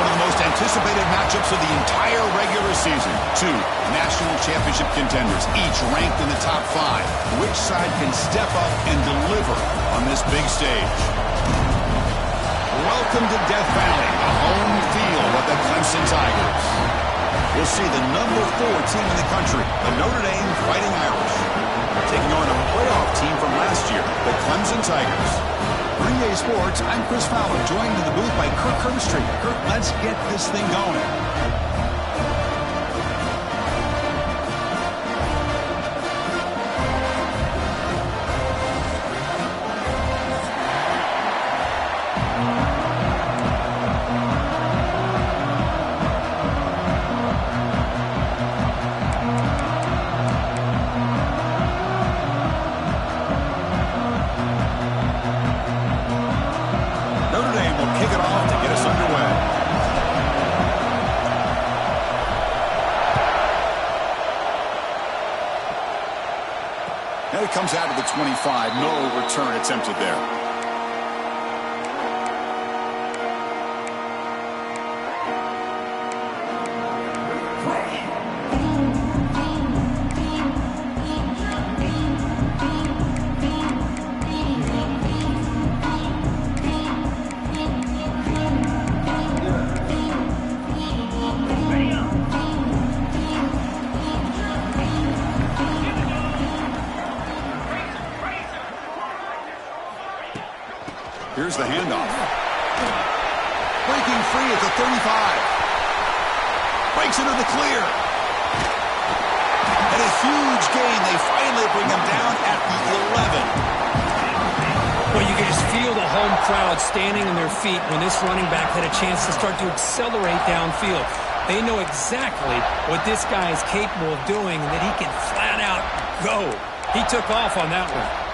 one of the most anticipated matchups of the entire regular season. Two national championship contenders, each ranked in the top 5. Which side can step up and deliver on this big stage? Welcome to Death Valley, the home field of the Clemson Tigers. We'll see the number 4 team in the country, the Notre Dame Fighting Irish, taking on a playoff team from last year, the Clemson Tigers. For EA Sports, I'm Chris Fowler, joined in the booth by Kirk Herbstreit. Kirk, let's get this thing going. Comes out of the 25. No return attempted there. Here's the handoff. Breaking free at the 35. Breaks into the clear. And a huge gain. They finally bring him down at the 11. Well, you can just feel the home crowd standing on their feet when this running back had a chance to start to accelerate downfield. They know exactly what this guy is capable of doing and that he can flat out go. He took off on that one.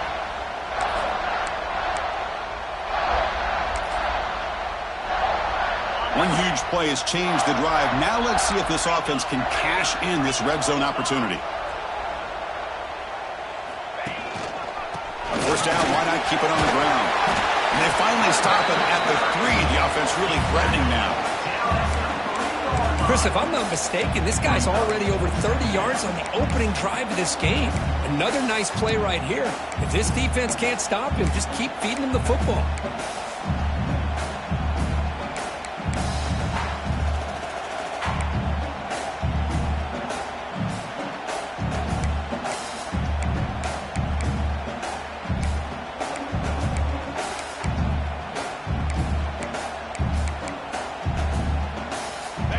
One huge play has changed the drive. Now let's see if this offense can cash in this red zone opportunity. On first down, why not keep it on the ground? And they finally stop it at the 3. The offense really threatening now. Chris, if I'm not mistaken, this guy's already over 30 yards on the opening drive of this game. Another nice play right here. If this defense can't stop him, just keep feeding him the football.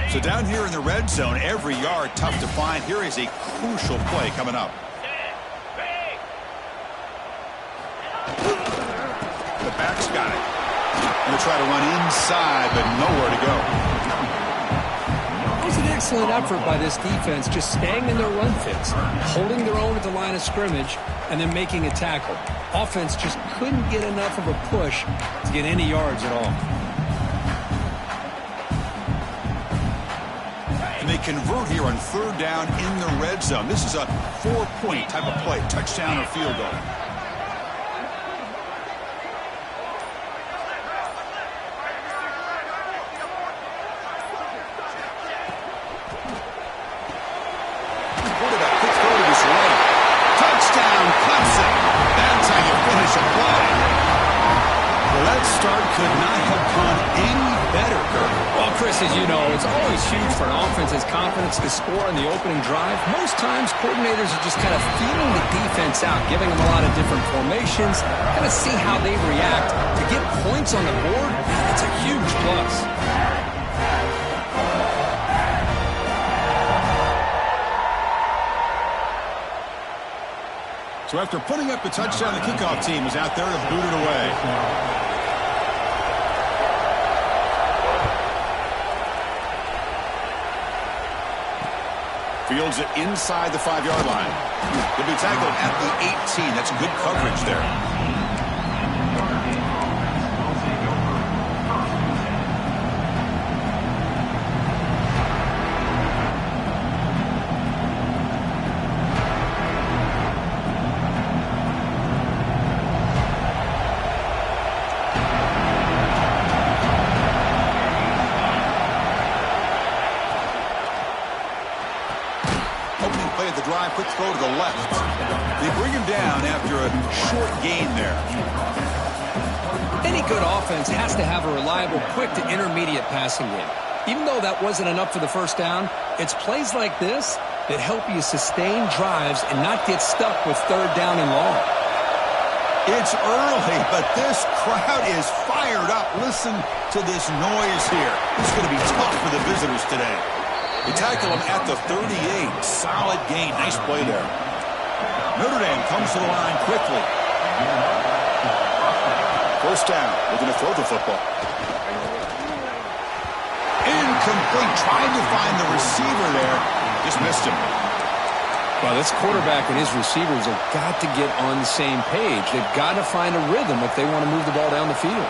So down here in the red zone, every yard tough to find. Here is a crucial play coming up. The back's got it. Going to try to run inside, but nowhere to go. It was an excellent effort by this defense, just staying in their run fits, holding their own at the line of scrimmage, and then making a tackle. Offense just couldn't get enough of a push to get any yards at all. They convert here on third down in the red zone. This is a 4-point type of play, touchdown or field goal. What a quick throw to his right. Touchdown, Clemson. That's how you finish a play. Well, that start could not have gone any better, Kirk. Well, Chris, as you know, it's always huge for an offense's confidence to score on the opening drive. Most times, coordinators are just kind of feeling the defense out, giving them a lot of different formations, kind of see how they react. To get points on the board, it's a huge plus. So after putting up the touchdown, the kickoff team was out there to boot it away. Fields it inside the 5-yard line. He'll be tackled at the 18. That's good coverage there. play of the drive. Quick throw to the left. They bring him down after a short gain there. Any good offense has to have a reliable, quick to intermediate passing game. Even though that wasn't enough for the first down, it's plays like this that help you sustain drives and not get stuck with third down and long. It's early, but this crowd is fired up. Listen to this noise here. It's going to be tough for the visitors today. They tackle him at the 38. Solid gain. Nice play there. Notre Dame comes to the line quickly. First down. Looking to throw the football. Incomplete. Tried to find the receiver there. Just missed him. Well, this quarterback and his receivers have got to get on the same page. They've got to find a rhythm if they want to move the ball down the field.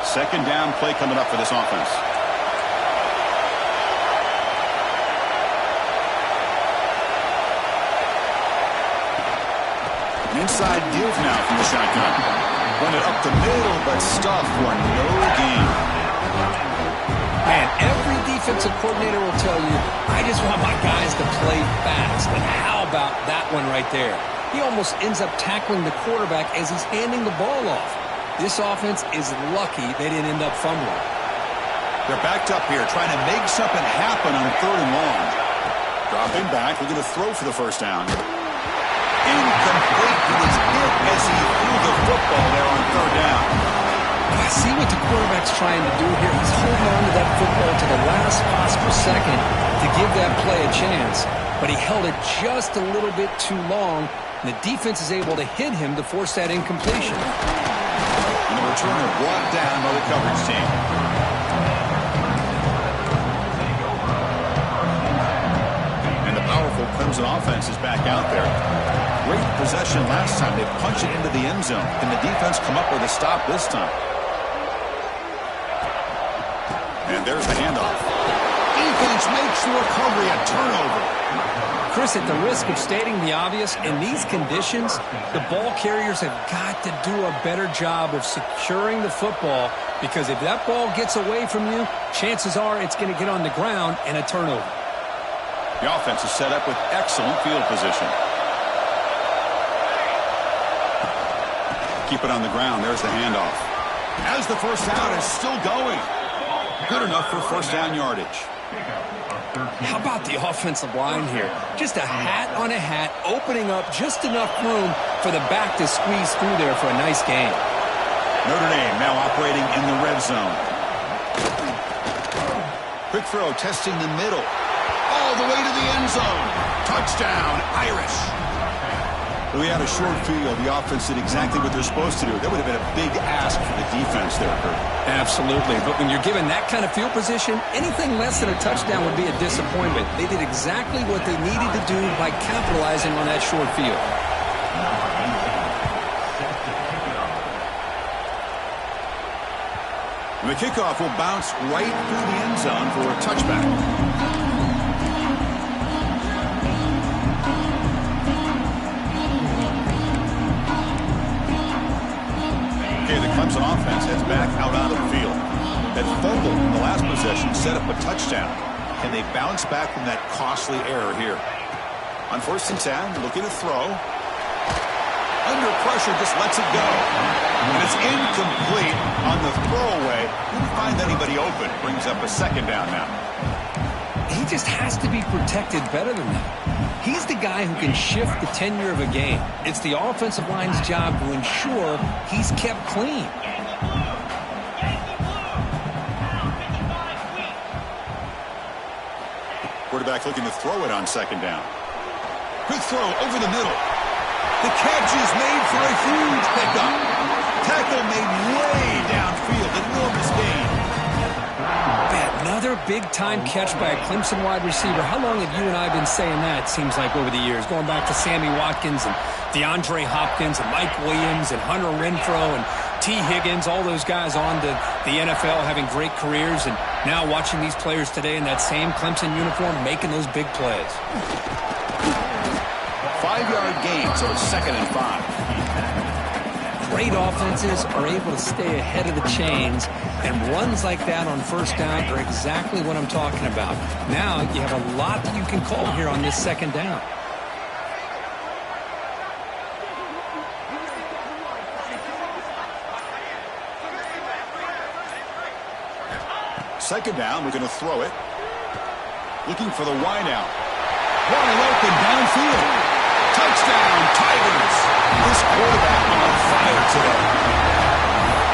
Second down play coming up for this offense. An inside give now from the shotgun. Run it up the middle, but stuff for no gain. Man, every defensive coordinator will tell you, I just want my guys to play fast. And how about that one right there? He almost ends up tackling the quarterback as he's handing the ball off. This offense is lucky they didn't end up fumbling. They're backed up here, trying to make something happen on third and long. Dropping back, looking to throw for the first down. Incomplete. He was hit as he threw the football there on third down. I see what the quarterback's trying to do here. He's holding on to that football to the last possible second to give that play a chance. But he held it just a little bit too long, and the defense is able to hit him to force that incompletion. And the returner brought down by the coverage team. And the powerful Clemson offense is back out there. Great possession last time. They punch it into the end zone. Can the defense come up with a stop this time? And there's the handoff. Defense makes the recovery, a turnover. Chris, at the risk of stating the obvious, in these conditions, the ball carriers have got to do a better job of securing the football, because if that ball gets away from you, chances are it's going to get on the ground and a turnover. The offense is set up with excellent field position. Keep it on the ground. There's the handoff. As the first down is still going. Good enough for first down yardage. How about the offensive line here? Just a hat on a hat, opening up just enough room for the back to squeeze through there for a nice gain. Notre Dame now operating in the red zone. Quick throw, testing the middle. All the way to the end zone. Touchdown, Irish. We had a short field. The offense did exactly what they're supposed to do. That would have been a big ask for the defense there, Kurt. Absolutely. But when you're given that kind of field position, anything less than a touchdown would be a disappointment. They did exactly what they needed to do by capitalizing on that short field. And the kickoff will bounce right through the end zone for a touchback. The Clemson offense heads back out onto the field. That fumble in the last possession set up a touchdown. Can they bounce back from that costly error here? On 1st and 10, looking to throw. Under pressure, just lets it go. And it's incomplete on the throwaway. Didn't find anybody open. Brings up a second down now. He just has to be protected better than that. He's the guy who can shift the tenure of a game. It's the offensive line's job to ensure he's kept clean. Quarterback looking to throw it on second down. Good throw over the middle. The catch is made for a huge pickup. Tackle made way downfield. Enormous gain. Another big-time catch by a Clemson wide receiver. How long have you and I been saying that, it seems like, over the years? Going back to Sammy Watkins and DeAndre Hopkins and Mike Williams and Hunter Renfrow and T. Higgins, all those guys on to the NFL having great careers, and now watching these players today in that same Clemson uniform making those big plays. 5-yard gain, so it's 2nd and 5. great offenses are able to stay ahead of the chains, and runs like that on first down are exactly what I'm talking about. Now you have a lot that you can call here on this second down. Second down, we're going to throw it. Looking for the wide out. Wide open downfield. Touchdown, Tigers. This quarterback on fire today.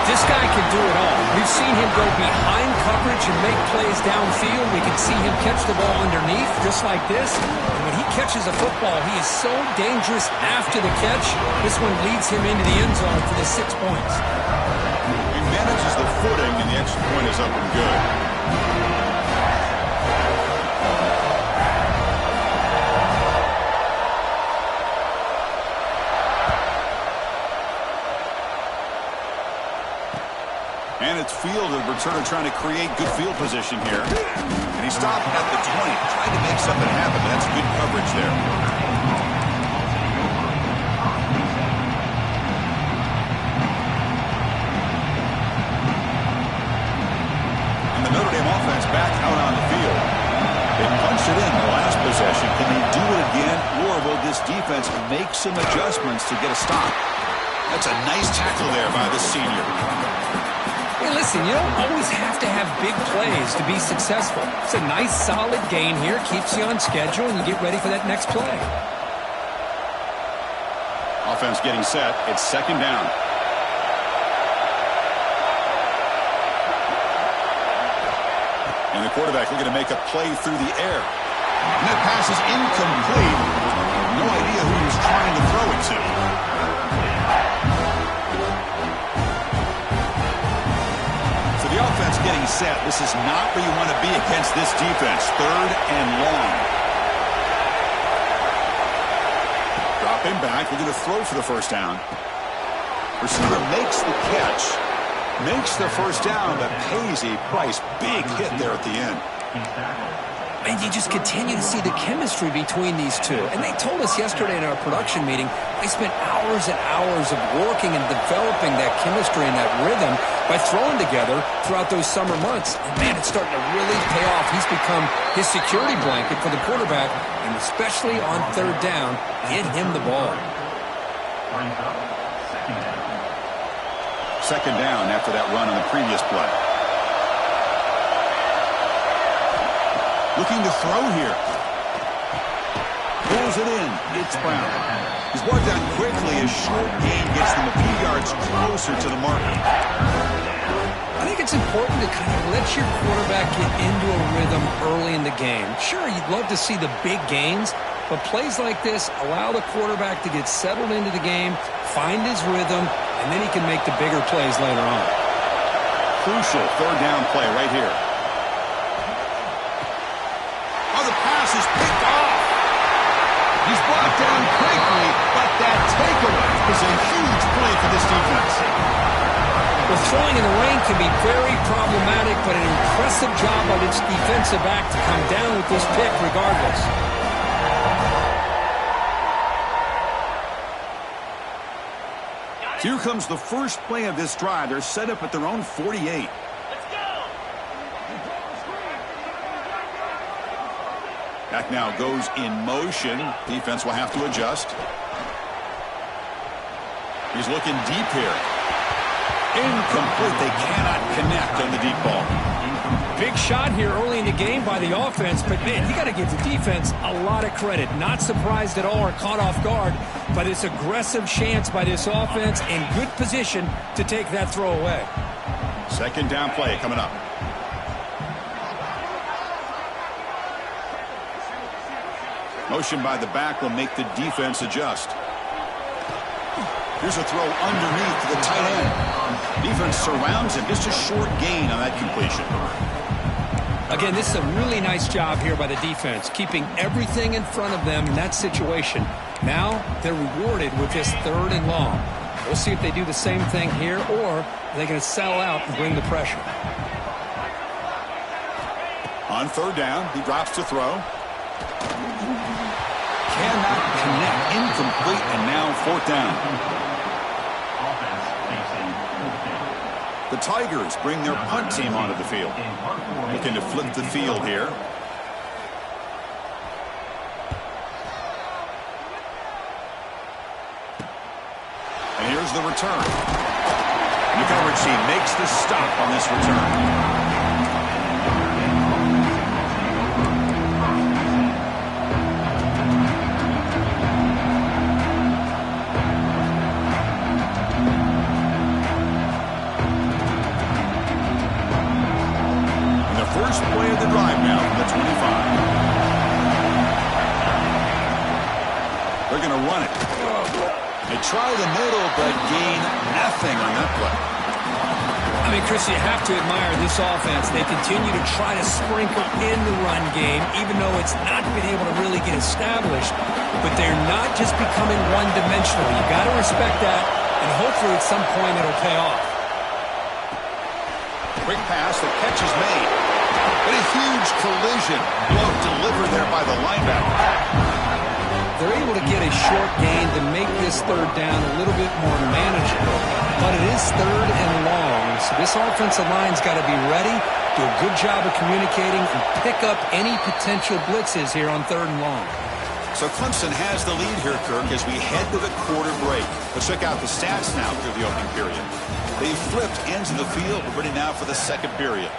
This guy can do it all. We've seen him go behind coverage and make plays downfield. We can see him catch the ball underneath, just like this. And when he catches a football, he is so dangerous after the catch. This one leads him into the end zone for the 6 points. He manages the footing, and the extra point is up and good. And it's fielded. Returner trying to create good field position here. And he stopped at the 20, trying to make something happen. That's good coverage there. And the Notre Dame offense back out on the field. They punched it in the last possession. Can they do it again, or will this defense make some adjustments to get a stop? That's a nice tackle there by the senior. Hey, listen, you don't always have to have big plays to be successful. It's a nice, solid gain here. Keeps you on schedule, and you get ready for that next play. Offense getting set. It's second down. And the quarterback looking to make a play through the air. And that pass is incomplete. No idea who he was trying to throw it to. The offense getting set. This is not where you want to be against this defense. Third and long. Dropping back. We're going to throw for the first down. Receiver makes the catch. Makes the first down, but pays a price. Big hit there at the end. And you just continue to see the chemistry between these two. And they told us yesterday in our production meeting, they spent hours and hours of working and developing that chemistry and that rhythm by throwing together throughout those summer months. And, man, it's starting to really pay off. He's become his security blanket for the quarterback, and especially on third down, get him the ball. Second down after that run on the previous play. Looking to throw here. Pulls it in. It's Brown. He's brought down quickly. A short gain gets them a few yards closer to the marker. I think it's important to kind of let your quarterback get into a rhythm early in the game. Sure, you'd love to see the big gains, but plays like this allow the quarterback to get settled into the game, find his rhythm, and then he can make the bigger plays later on. Crucial third down play right here. Oh, the pass is picked off. He's brought down quickly, but that takeaway is a huge play for this defense. Well, throwing in the rain can be very problematic, but an impressive job by this defensive back to come down with this pick regardless. Here comes the first play of this drive. They're set up at their own 48. Back now goes in motion. Defense will have to adjust. He's looking deep here. Incomplete. They cannot connect on the deep ball. Big shot here early in the game by the offense, but, man, you got to give the defense a lot of credit. Not surprised at all or caught off guard, but it's aggressive chance by this offense in good position to take that throw away. Second down play coming up. Motion by the back will make the defense adjust. Here's a throw underneath to the tight end. Defense surrounds him. Just a short gain on that completion. Again, this is a really nice job here by the defense, keeping everything in front of them in that situation. Now they're rewarded with this third and long. We'll see if they do the same thing here, or are they going to settle out and bring the pressure. On third down, he drops to throw. Cannot connect. Incomplete, and now fourth down. The Tigers bring their punt team onto the field. Looking to flip the field here. And here's the return. Ritchie makes the stop on this return. First play of the drive now from the 25. They're going to run it. They try the middle, but gain nothing on that play. I mean, Chris, you have to admire this offense. They continue to try to sprinkle in the run game, even though it's not been able to really get established. But they're not just becoming one-dimensional. You got to respect that, and hopefully at some point it'll pay off. Quick pass, the catch is made. But a huge collision blow delivered there by the linebacker. They're able to get a short gain to make this third down a little bit more manageable. But it is third and long, so this offensive line's got to be ready, do a good job of communicating, and pick up any potential blitzes here on third and long. So Clemson has the lead here, Kirk, as we head to the quarter break. Let's check out the stats now through the opening period. They flipped ends of the field, but ready now for the second period.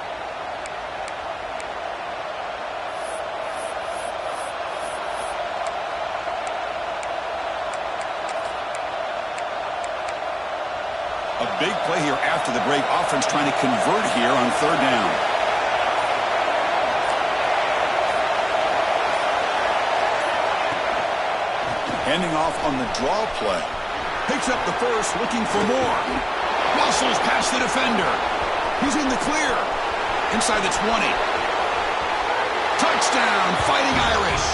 A big play here after the break. Offense trying to convert here on third down. Handing off on the draw play. Picks up the first, looking for more. Muscles past the defender. He's in the clear. Inside the 20. Touchdown, Fighting Irish.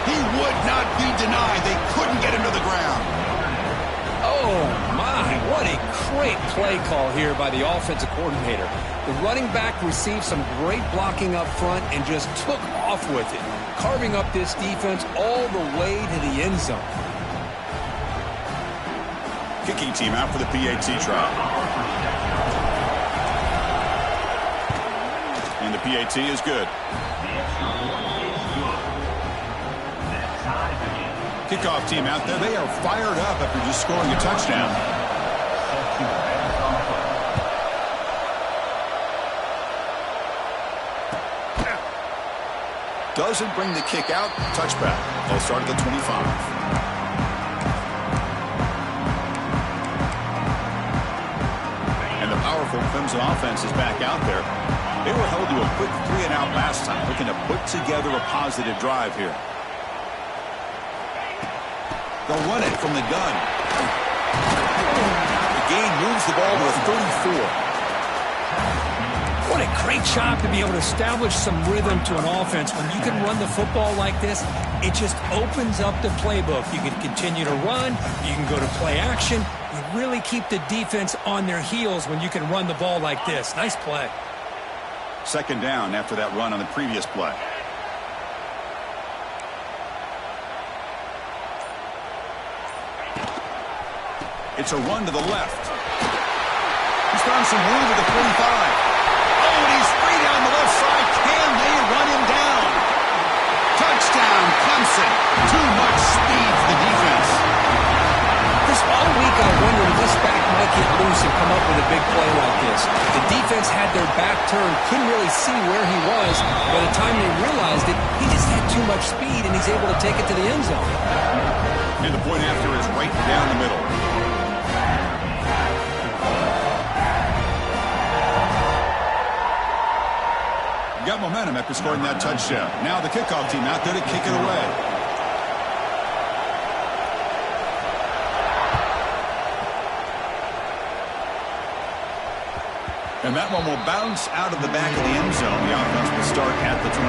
He would not be denied. They couldn't get him to the ground. Oh, my, what a great play call here by the offensive coordinator. The running back received some great blocking up front and just took off with it, carving up this defense all the way to the end zone. Kicking team out for the PAT trial. And the PAT is good. Kickoff team out there. They are fired up after just scoring a touchdown. Doesn't bring the kick out. Touchback. They'll start at the 25. And the powerful Clemson offense is back out there. They were held to a quick 3-and-out last time, looking to put together a positive drive here. They'll run it from the gun. The gain moves the ball to a 34. What a great job to be able to establish some rhythm to an offense. When you can run the football like this, it just opens up the playbook. You can continue to run. You can go to play action. You really keep the defense on their heels when you can run the ball like this. Nice play. Second down after that run on the previous play. It's a run to the left. He's found some room at the 45. Oh, and he's free down the left side. Can they run him down? Touchdown, Clemson. Too much speed for the defense. This all week I wondered if this back might get loose and come up with a big play like this. The defense had their back turned, couldn't really see where he was. By the time they realized it, he just had too much speed, and he's able to take it to the end zone. And the point after is right down the middle. Got momentum after scoring that touchdown. Now the kickoff team out there to kick it away. And that one will bounce out of the back of the end zone. The offense will start at the 25.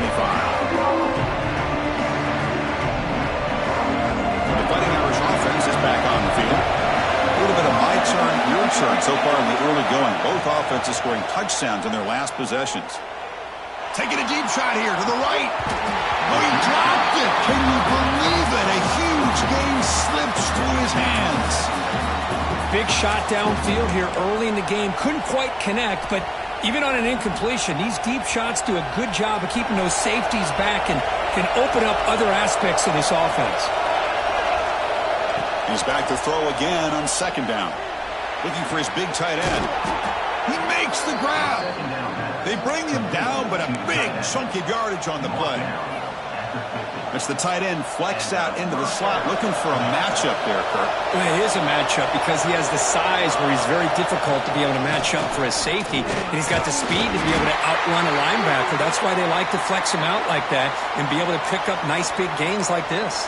The Fighting Irish offense is back on the field. A little bit of my turn, your turn so far in the early going. Both offenses scoring touchdowns in their last possessions. Taking a deep shot here to the right. Oh, he dropped it. Can you believe it? A huge game slips through his hands. big shot downfield here early in the game. Couldn't quite connect, but even on an incompletion, these deep shots do a good job of keeping those safeties back and can open up other aspects of this offense. He's back to throw again on second down. Looking for his big tight end. He makes the grab. They bring him down, but a big chunk of yardage on the play. It's the tight end flexed out into the slot, looking for a matchup there, Kirk. Well, it is a matchup because he has the size where he's very difficult to be able to match up for his safety. And he's got the speed to be able to outrun a linebacker. That's why they like to flex him out like that and be able to pick up nice big gains like this.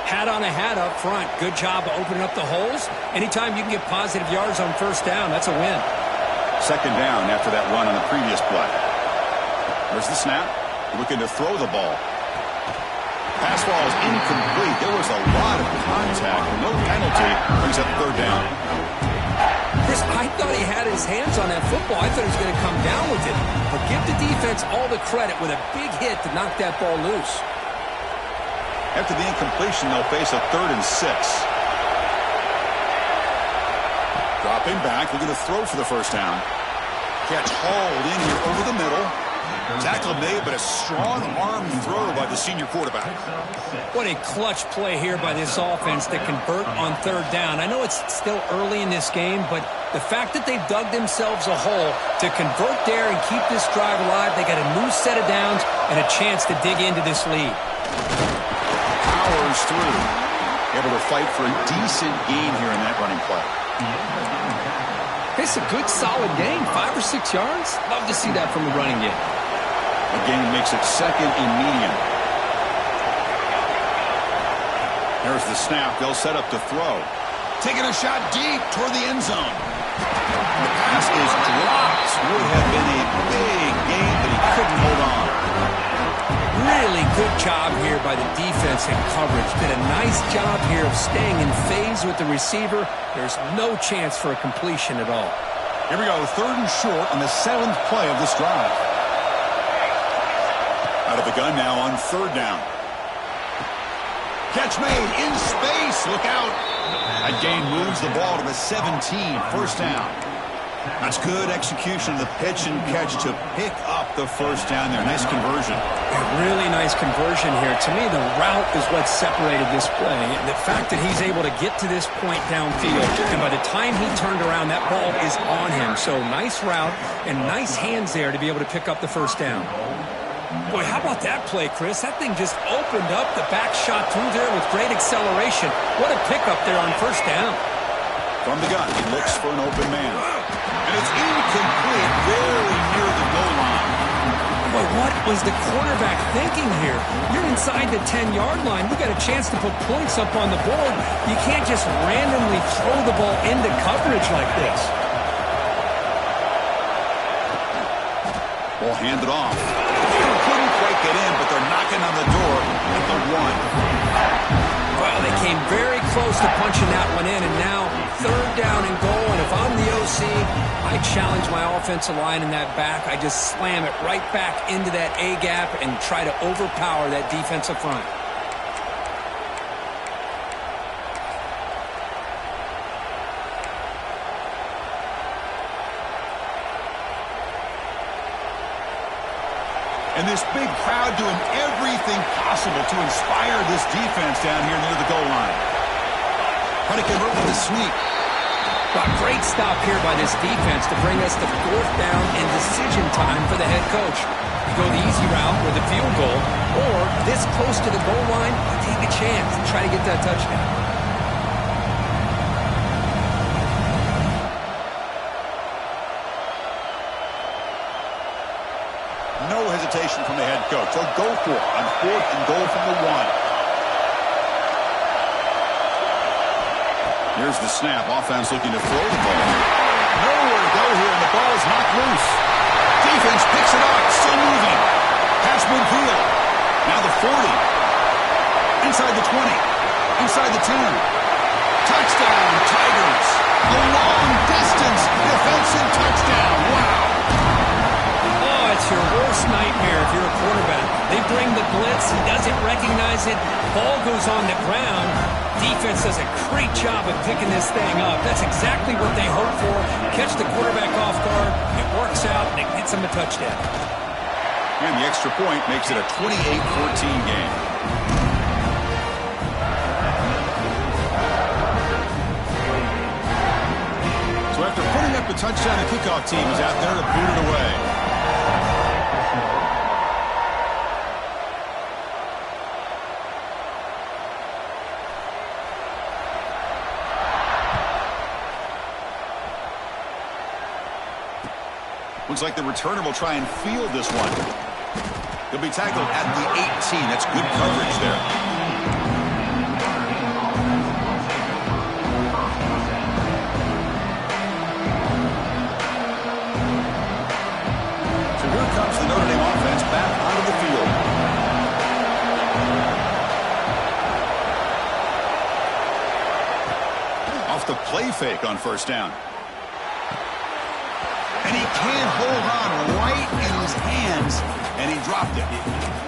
Hat on a hat up front. Good job of opening up the holes. Anytime you can get positive yards on first down, that's a win. Second down after that run on the previous play. There's the snap. Looking to throw the ball. Pass ball is incomplete. There was a lot of contact. No penalty. Brings up third down. Chris, I thought he had his hands on that football. I thought he was going to come down with it. But give the defense all the credit with a big hit to knock that ball loose. After the incompletion, they'll face a 3rd and 6. Dropping back, looking to throw for the first down. Catch hauled in here over the middle. Tackle made, but a strong arm throw by the senior quarterback. What a clutch play here by this offense to convert on third down. I know it's still early in this game, but the fact that they've dug themselves a hole to convert there and keep this drive alive, they got a new set of downs and a chance to dig into this lead. Powers through. Able to fight for a decent gain here in that running play. It's a good, solid gain. 5 or 6 yards. Love to see that from the running game. The gain makes it second and medium. There's the snap. They'll set up to throw. Taking a shot deep toward the end zone. The pass is dropped. Would have been a big gain, but he couldn't hold on. Really good job here by the defense in coverage. Did a nice job here of staying in phase with the receiver. There's no chance for a completion at all. Here we go, 3rd and short on the 7th play of this drive. Out of the gun now on 3rd down. Catch made in space. Look out. That gain moves the ball to the 17. First down. That's good execution of the pitch and catch to pick up the first down there. Nice conversion. A really nice conversion here. To me, the route is what separated this play. And the fact that he's able to get to this point downfield, and by the time he turned around, that ball is on him. So nice route and nice hands there to be able to pick up the first down. Boy, how about that play, Chris? That thing just opened up the back shot through there with great acceleration. What a pickup there on first down. From the gun, he looks for an open man. And it's incomplete, very near the goal line. But what was the quarterback thinking here? You're inside the 10-yard line. You got a chance to put points up on the board. You can't just randomly throw the ball into coverage like this. Ball handed off. Couldn't quite get in, but they're knocking on the door at the 1. Well, they came very close to punching that one in, and now 3rd down and goal. And if I'm the OC, I challenge my offensive line in that back. I just slam it right back into that A-gap and try to overpower that defensive front. And this big crowd doing everything possible to inspire this defense down here near the goal line. Trying to convert with a sneak. Well, great stop here by this defense to bring us to 4th down and decision time for the head coach. You go the easy route with a field goal, or this close to the goal line, you take a chance and try to get that touchdown. No hesitation from the head coach. They'll go for it on 4th and goal from the 1. Here's the snap. Offense looking to throw the ball. Nowhere to go here, and the ball is knocked loose. Defense picks it up, still moving. Pass midfield. Now the 40. Inside the 20. Inside the 10. Touchdown, Tigers. A long distance defensive touchdown. Wow. It's your worst nightmare if you're a quarterback. They bring the blitz. He doesn't recognize it. Ball goes on the ground. Defense does a great job of picking this thing up. That's exactly what they hope for. Catch the quarterback off guard. It works out, and it gets them a touchdown. And the extra point makes it a 28-14 game. So after putting up the touchdown, the kickoff team is out there to boot it away. Looks like the returner will try and field this one. He'll be tackled at the 18. That's good coverage there. So here comes the Notre Dame offense back onto the field. Off the play fake on first down. And he can't hold on right in his hands, and he dropped it.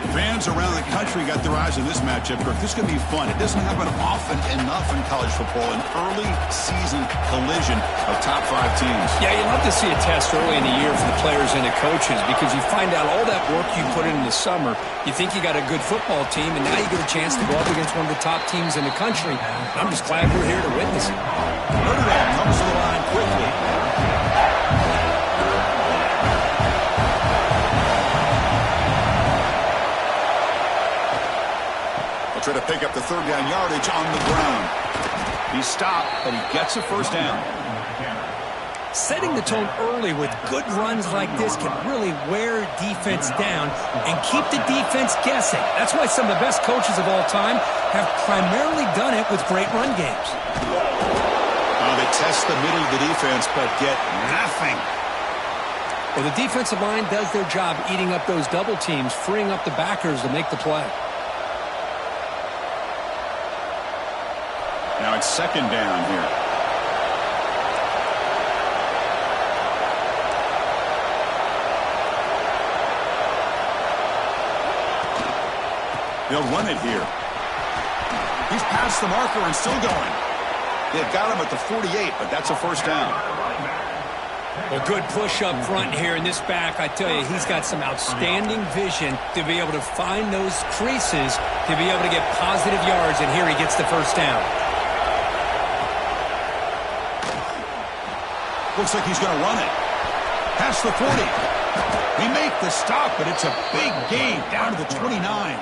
Fans around the country got their eyes on this matchup. This is going to be fun. It doesn't happen often enough in college football, an early season collision of top 5 teams. Yeah, you love to see a test early in the year for the players and the coaches because you find out all that work you put in the summer. You think you got a good football team, and now you get a chance to go up against one of the top teams in the country. I'm just glad we're here to witness it. Notre Dame comes to the line quickly. Try to pick up the third down yardage on the ground. He's stopped, but he gets a first down. Setting the tone early with good runs like this can really wear defense down and keep the defense guessing. That's why some of the best coaches of all time have primarily done it with great run games. They test the middle of the defense, but get nothing. Well, the defensive line does their job eating up those double teams, freeing up the backers to make the play. Now it's second down here. They'll run it here. He's past the marker and still going. They've got him at the 48, but that's a first down. Well, good push up front here in this back. I tell you, he's got some outstanding vision to be able to find those creases, to be able to get positive yards, and here he gets the first down. Looks like he's going to run it. Past the 40. He make the stop, but it's a big gain down to the 29.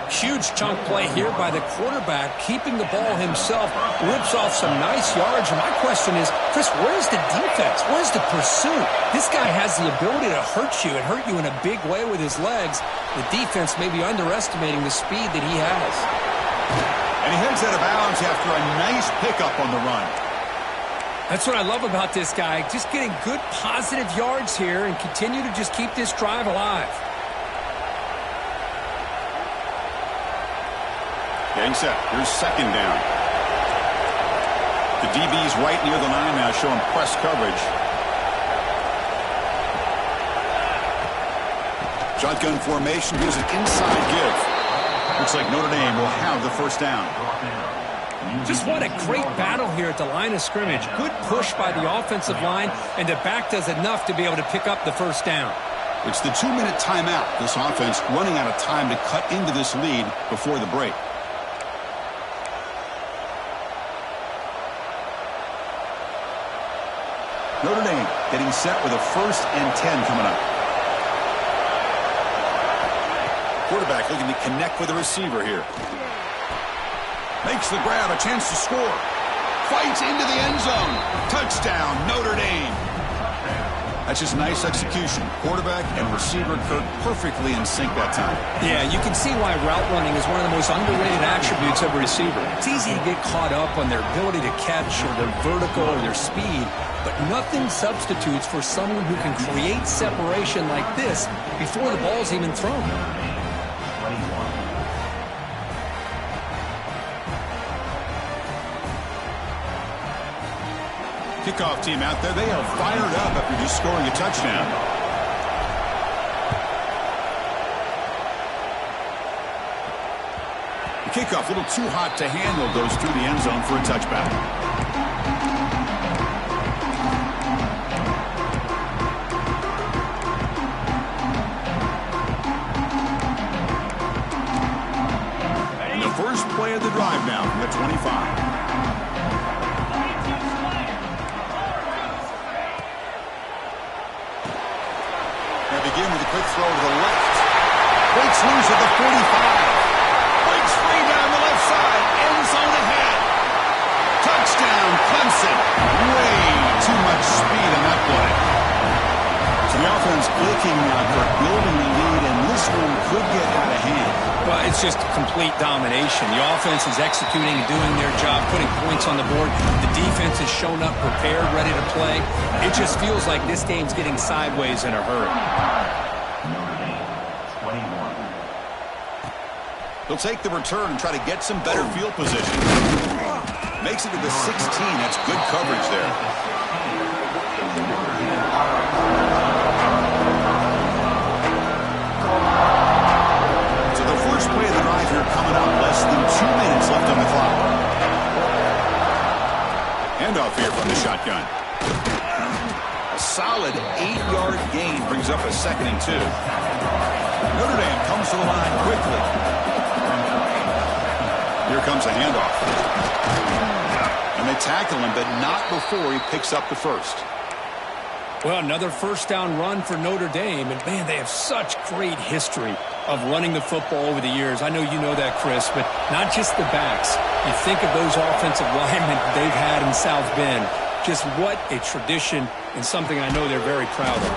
Huge chunk play here by the quarterback, keeping the ball himself, rips off some nice yards. And my question is, Chris, where's the defense? Where's the pursuit? This guy has the ability to hurt you and hurt you in a big way with his legs. The defense may be underestimating the speed that he has. And he heads out of bounds after a nice pickup on the run. That's what I love about this guy, just getting good positive yards here and continue to just keep this drive alive. Getting set. Here's second down. The DB's right near the line now, showing press coverage. Shotgun formation gives an inside give. Looks like Notre Dame will have the first down. Just what a great battle here at the line of scrimmage. Good push by the offensive line, and the back does enough to be able to pick up the first down. It's the 2-minute timeout. This offense running out of time to cut into this lead before the break. Notre Dame getting set with a 1st and 10 coming up. Quarterback looking to connect with the receiver here. Makes the grab, a chance to score. Fights into the end zone. Touchdown, Notre Dame. That's just nice execution. Quarterback and receiver Kirk perfectly in sync that time. Yeah, you can see why route running is one of the most underrated attributes of a receiver. It's easy to get caught up on their ability to catch or their vertical or their speed, but nothing substitutes for someone who can create separation like this before the ball's even thrown. Kickoff team out there, they are fired up after just scoring a touchdown. The kickoff a little too hot to handle, goes through the end zone for a touchback. And the first play of the drive now from the 25. Begin with a quick throw to the left. Breaks loose at the 45. Breaks free down the left side. End zone ahead. Touchdown, Clemson. Way too much speed in that play. So the offense clicking now for building the lead, and this one could get out of hand. Well, it's just complete domination. The offense is executing and doing their job, putting points on the board. The defense has shown up prepared, ready to play. It just feels like this game's getting sideways in a hurry. He'll take the return and try to get some better field position. Makes it to the 16. That's good coverage there. So the first play of the drive here coming up. Less than 2 minutes left on the clock. Handoff here from the shotgun. A solid 8-yard gain brings up a 2nd and 2. Notre Dame comes to the line quickly. Here comes a handoff. And they tackle him, but not before he picks up the first. Well, another first down run for Notre Dame. And, man, they have such great history of running the football over the years. I know you know that, Chris, but not just the backs. You think of those offensive linemen they've had in South Bend. Just what a tradition and something I know they're very proud of.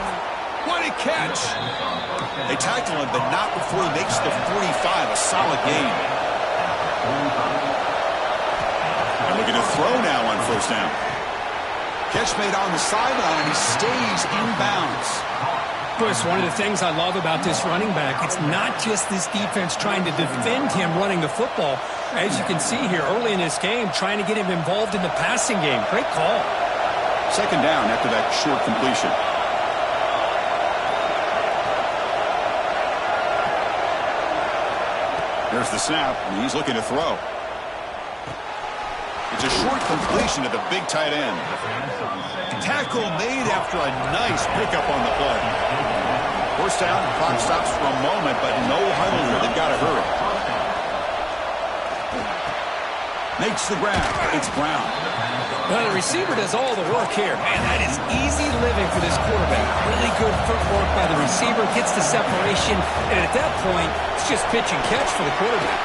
What a catch! They tackle him, but not before he makes the 45. A solid gain. And looking to throw now on first down. Catch made on the sideline, and he stays inbounds. Chris, one of the things I love about this running back, it's not just this defense trying to defend him running the football. As you can see here early in this game, trying to get him involved in the passing game. Great call. 2nd down after that short completion. There's the snap, and he's looking to throw. It's a short completion to the big tight end. Tackle made after a nice pickup on the play. First down, the clock stops for a moment, but no huddle here. They've got to hurry. Makes the grab. It's Brown. Well, the receiver does all the work here. Man, that is easy living for this quarterback. Really good footwork by the receiver. Gets the separation. And at that point, it's just pitch and catch for the quarterback.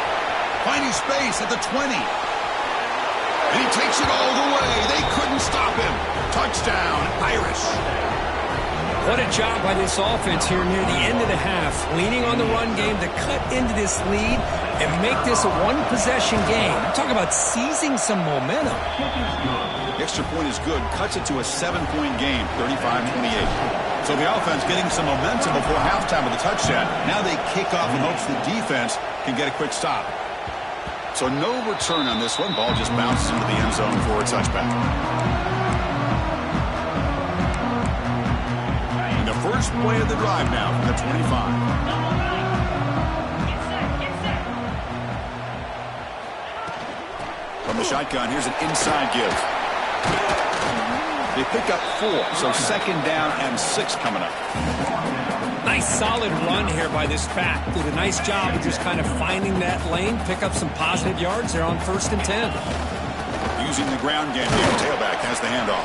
Finding space at the 20. And he takes it all the way. They couldn't stop him. Touchdown, Irish. What a job by this offense here near the end of the half. Leaning on the run game to cut into this lead and make this a one-possession game. Talk about seizing some momentum. The extra point is good. Cuts it to a 7-point game, 35-28. So the offense getting some momentum before halftime with a touchdown. Now they kick off in hopes the defense can get a quick stop. So no return on this one. Ball just bounces into the end zone for a touchback. And the first play of the drive now from the 25. From the shotgun, here's an inside give. They pick up 4, so 2nd down and 6 coming up. Nice solid run here by this back. Did a nice job of just kind of finding that lane, pick up some positive yards there on 1st and 10. Using the ground game here, tailback has the handoff.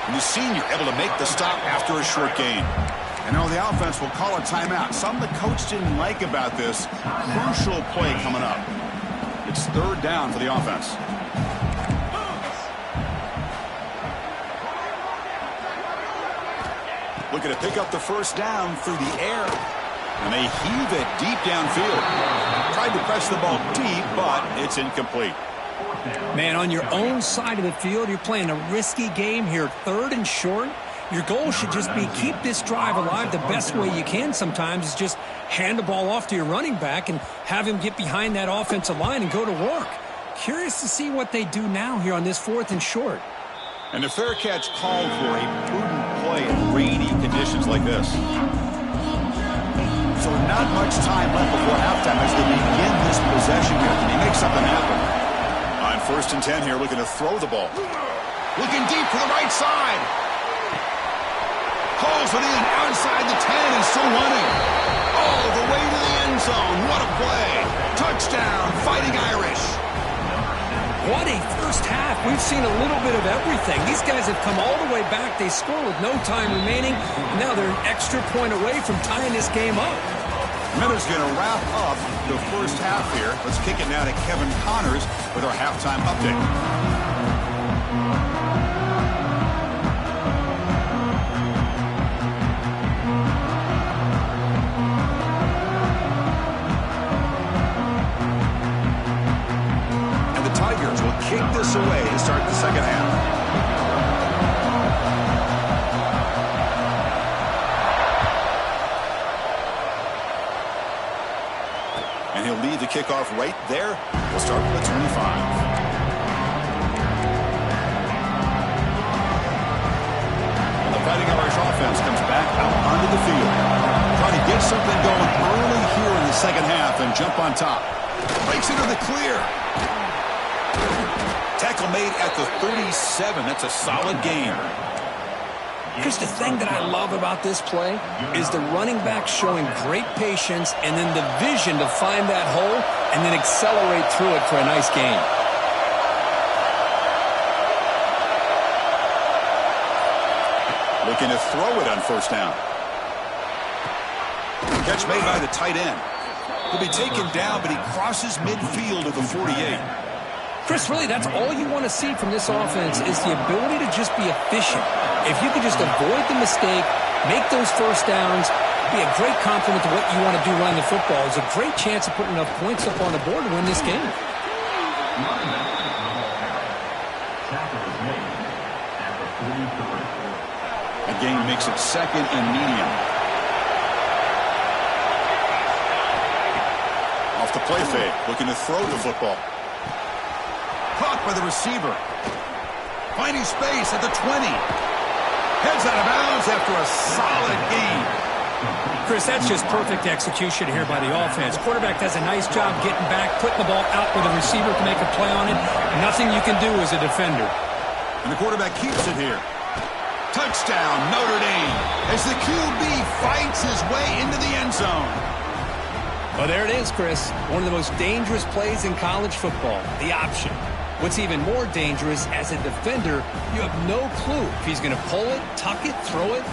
And the senior able to make the stop after a short gain. And now the offense will call a timeout. Something the coach didn't like about this. Crucial play coming up. It's 3rd down for the offense. Looking to pick up the first down through the air. And they heave it deep downfield. Tried to press the ball deep, but it's incomplete. Man, on your own side of the field, you're playing a risky game here. 3rd and short. Your goal should just be keep this drive alive the best way you can sometimes is just hand the ball off to your running back and have him get behind that offensive line and go to work. Curious to see what they do now here on this 4th and short. And the fair catch called for a prudent play in rainy conditions like this. So not Not much time left before halftime as they begin this possession here. Can he make something happen? On 1st and 10 here, looking to throw the ball. Looking deep to the right side. Calls it in outside the 10 and still running. All the way to the end zone. What a play. Touchdown, Fighting Irish. What a first half. We've seen a little bit of everything. These guys have come all the way back. They score with no time remaining. Now they're an extra point away from tying this game up. Miller's going to wrap up the first half here. Let's kick it now to Kevin Connors with our halftime update. And the Tigers will kick this away to start the second half. And he'll lead the kickoff right there. We'll start with the 25. And the Fighting Irish offense comes back out onto the field. Trying to get something going early here in the second half and jump on top. Breaks into the clear. Tackle made at the 37. That's a solid gain. Chris, the thing that I love about this play is the running back showing great patience and then the vision to find that hole and then accelerate through it for a nice gain. Looking to throw it on 1st down. Catch made by the tight end. He'll be taken down, but he crosses midfield at the 48. Chris, really, that's all you want to see from this offense is the ability to just be efficient. If you could just avoid the mistake, make those first downs, be a great complement to what you want to do running the football, it's a great chance of putting enough points up on the board to win this game. A gain makes it 2nd and medium. Off the play fake, looking to throw the football. Caught by the receiver. Finding space at the 20. Heads out of bounds after a solid gain. Chris, that's just perfect execution here by the offense. Quarterback does a nice job getting back, putting the ball out where the receiver can make a play on it. Nothing you can do as a defender. And the quarterback keeps it here. Touchdown, Notre Dame, as the QB fights his way into the end zone. Well, there it is, Chris. One of the most dangerous plays in college football, the option. What's even more dangerous, as a defender, you have no clue if he's going to pull it, tuck it, throw it.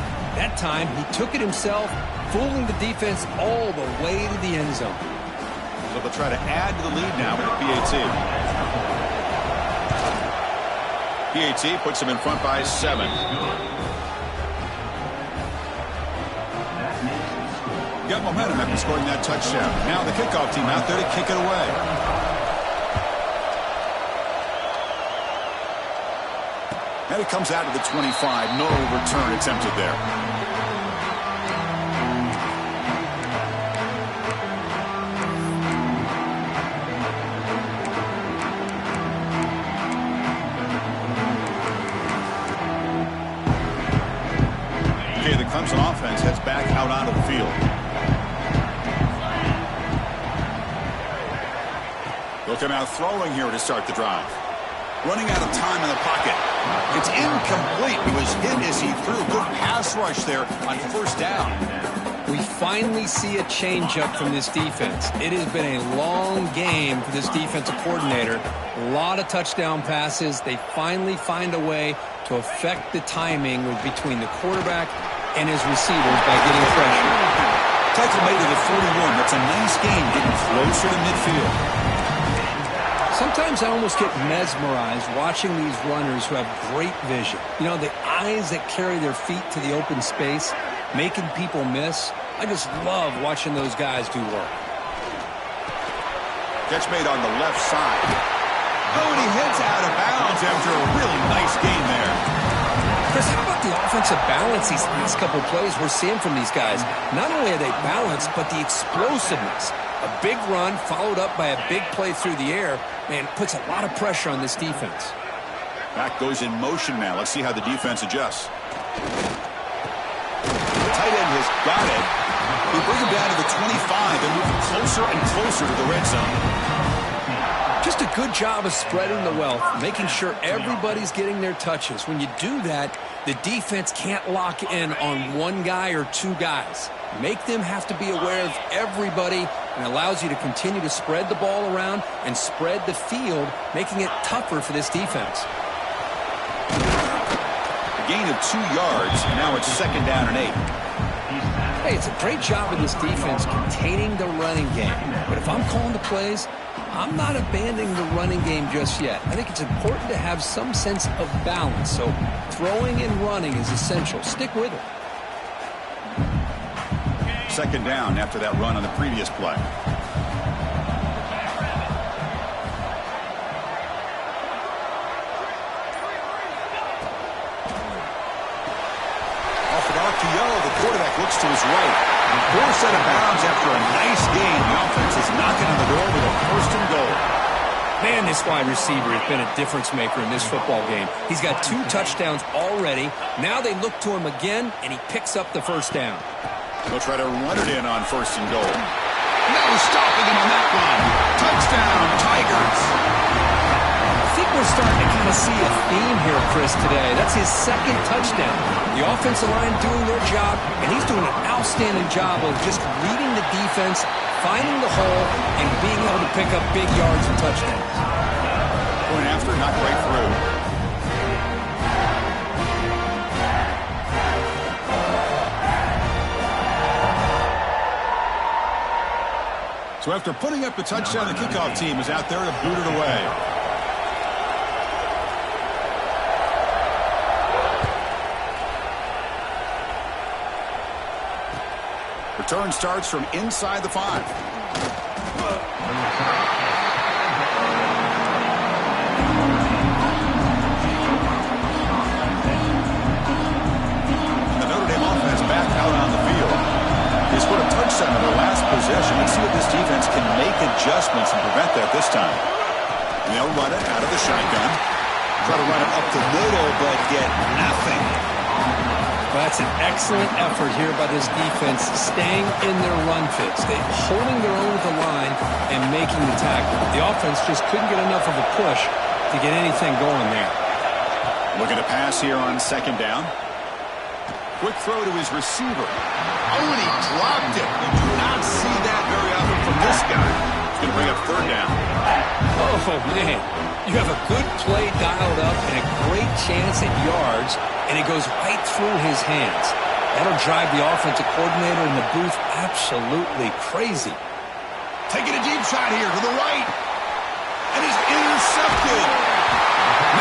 That time, he took it himself, fooling the defense all the way to the end zone. So they'll try to add to the lead now with the PAT. PAT puts him in front by 7. Got momentum after scoring that touchdown. Now the kickoff team out there to kick it away. And it comes out to the 25. No return attempted there. Okay, the Clemson offense heads back out onto the field. They'll come out throwing here to start the drive. Running out of time in the pocket. It's incomplete. He was hit as he threw. Good pass rush there on 1st down. We finally see a change-up from this defense. It has been a long game for this defensive coordinator. A lot of touchdown passes. They finally find a way to affect the timing between the quarterback and his receivers by getting pressure. Tackle made to the 41. That's a nice game, getting closer to midfield. Sometimes I almost get mesmerized watching these runners who have great vision. You know, the eyes that carry their feet to the open space, making people miss. I just love watching those guys do work. Catch made on the left side. Oh, and he heads out of bounds after a really nice gain there. Chris, how about the offensive balance these last couple plays we're seeing from these guys? Not only are they balanced, but the explosiveness. A big run followed up by a big play through the air, man, puts a lot of pressure on this defense. Back goes in motion now. Let's see how the defense adjusts. The tight end has got it. We bring him down to the 25. closer to the red zone. Just a good job of spreading the wealth, making sure everybody's getting their touches. When you do that, the defense can't lock in on one guy or two guys. Make them have to be aware of everybody, and allows you to continue to spread the ball around and spread the field, making it tougher for this defense. A gain of 2 yards, and now it's 2nd down and 8. Hey, it's a great job of this defense containing the running game. But if I'm calling the plays, I'm not abandoning the running game just yet. I think it's important to have some sense of balance. So throwing and running is essential. Stick with it. 2nd down after that run on the previous play. The quarterback looks to his right. Forced out of bounds after a nice gain. The offense is knocking on the door with a 1st and goal. Man, this wide receiver has been a difference maker in this football game. He's got 2 touchdowns already. Now they look to him again, and he picks up the 1st down. They'll try to run it in on 1st and goal. No stopping him on that one. Touchdown, Tigers. I think we're starting to kind of see a theme here, Chris, today. That's his 2nd touchdown. The offensive line doing their job, and he's doing an outstanding job of just reading the defense, finding the hole, and being able to pick up big yards and touchdowns. Going after, not right through. So after putting up the touchdown, the kickoff team is out there to boot it away. Return starts from inside the 5. The Notre Dame offense back out on the field. They scored a touchdown in their last possession. Let's see if this defense can make adjustments and prevent that this time. And they'll run it out of the shotgun. Try to run it up the middle, but get nothing. Well, that's an excellent effort here by this defense, staying in their run fits. They're holding their own at the line and making the tackle. The offense just couldn't get enough of a push to get anything going there. Looking to pass here on 2nd down. Quick throw to his receiver. Oh, and he dropped it. You do not see that very often from this guy. He's going to bring up 3rd down. Oh, man. You have a good play dialed up and a great chance at yards, and it goes right through his hands. That'll drive the offensive coordinator in the booth absolutely crazy. Taking a deep shot here to the right. And he's intercepted.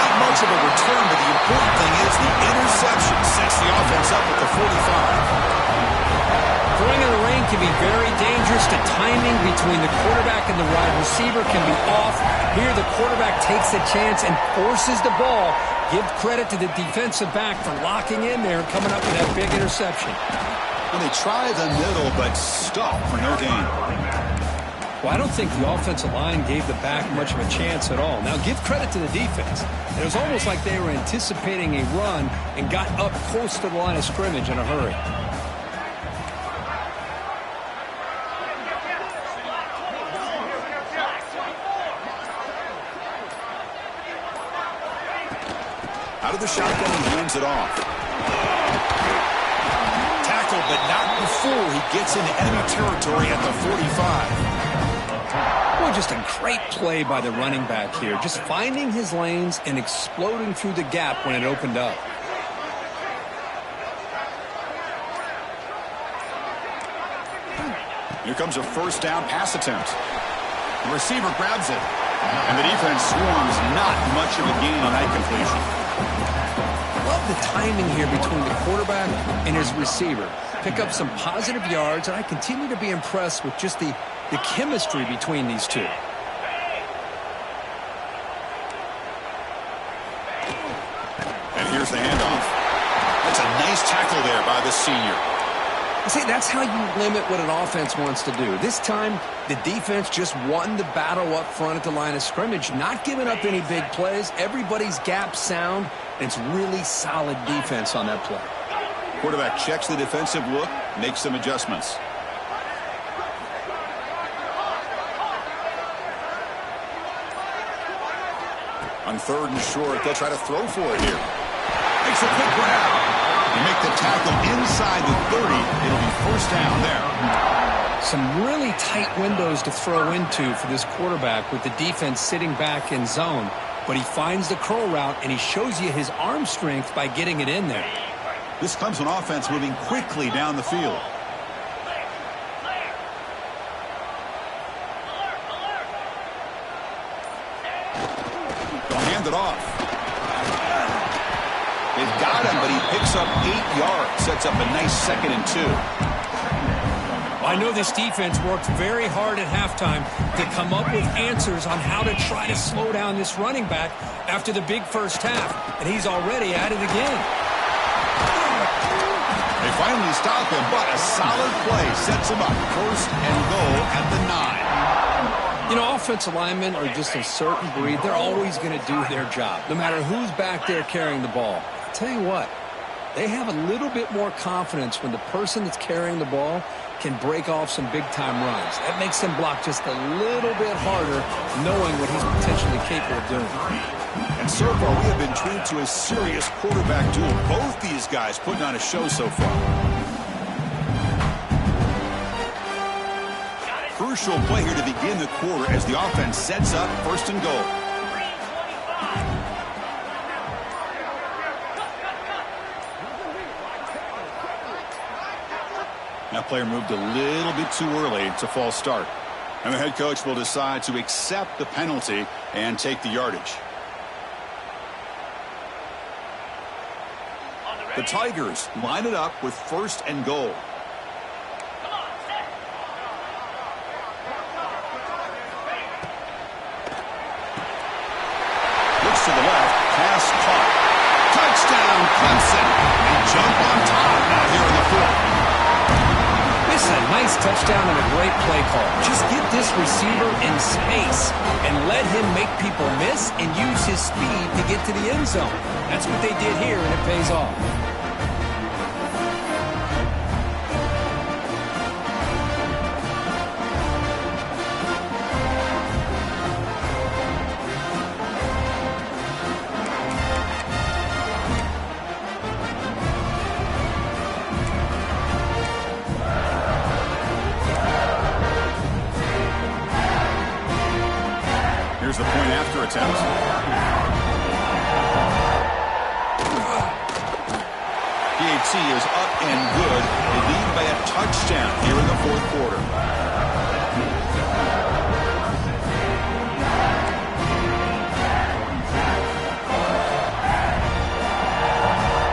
Not much of a return, but the important thing is the interception sets the offense up at the 45. Throwing in the rain can be very dangerous. The timing between the quarterback and the wide receiver can be off. Here the quarterback takes a chance and forces the ball. Give credit to the defensive back for locking in there and coming up with that big interception. Well, they try the middle, but stop for no gain. Well, I don't think the offensive line gave the back much of a chance at all. Now, give credit to the defense. It was almost like they were anticipating a run and got up close to the line of scrimmage in a hurry. Out of the shotgun, he hands it off. Tackled, but not before he gets into enemy territory at the 45. Boy, just a great play by the running back here. Just finding his lanes and exploding through the gap when it opened up. Here comes a 1st down pass attempt. The receiver grabs it. And the defense swarms. Not much of a gain on that completion. Love the timing here between the quarterback and his receiver. Pick up some positive yards, and I continue to be impressed with just the chemistry between these two. And here's the handoff. That's a nice tackle there by the senior. See, that's how you limit what an offense wants to do. This time, the defense just won the battle up front at the line of scrimmage, not giving up any big plays. Everybody's gap sound, and it's really solid defense on that play. Quarterback checks the defensive look, makes some adjustments. On 3rd and short, they'll try to throw for it here. Makes a quick grab. They make the tackle inside the 30. It'll be 1st down there. Some really tight windows to throw into for this quarterback with the defense sitting back in zone. But he finds the curl route, and he shows you his arm strength by getting it in there. This Clemson offense moving quickly down the field. They'll hand it off. They've got him, but he picks up 8 yards. Sets up a nice 2nd and 2. I know this defense worked very hard at halftime to come up with answers on how to try to slow down this running back after the big first half, and he's already at it again. They finally stop him, but a solid play sets him up. 1st and goal at the 9. You know, offensive linemen are just a certain breed. They're always going to do their job, no matter who's back there carrying the ball. I'll tell you what, they have a little bit more confidence when the person that's carrying the ball can break off some big-time runs. That makes them block just a little bit harder, knowing what he's potentially capable of doing. And so far, we have been treated to a serious quarterback duel. Both these guys putting on a show so far. Crucial play here to begin the quarter as the offense sets up 1st and goal. That player moved a little bit too early. It's a false start. And the head coach will decide to accept the penalty and take the yardage. The Tigers line it up with 1st and goal. Looks to the left. Pass caught. Touchdown, Clemson. And jump on top now here in the 4th. This is a nice touchdown and a great play call. Just get this receiver in space and let him make people miss and use his speed to get to the end zone. That's what they did here, and it pays off. Here's the point after attempt. PAT is up and good. They lead by a touchdown here in the 4th quarter.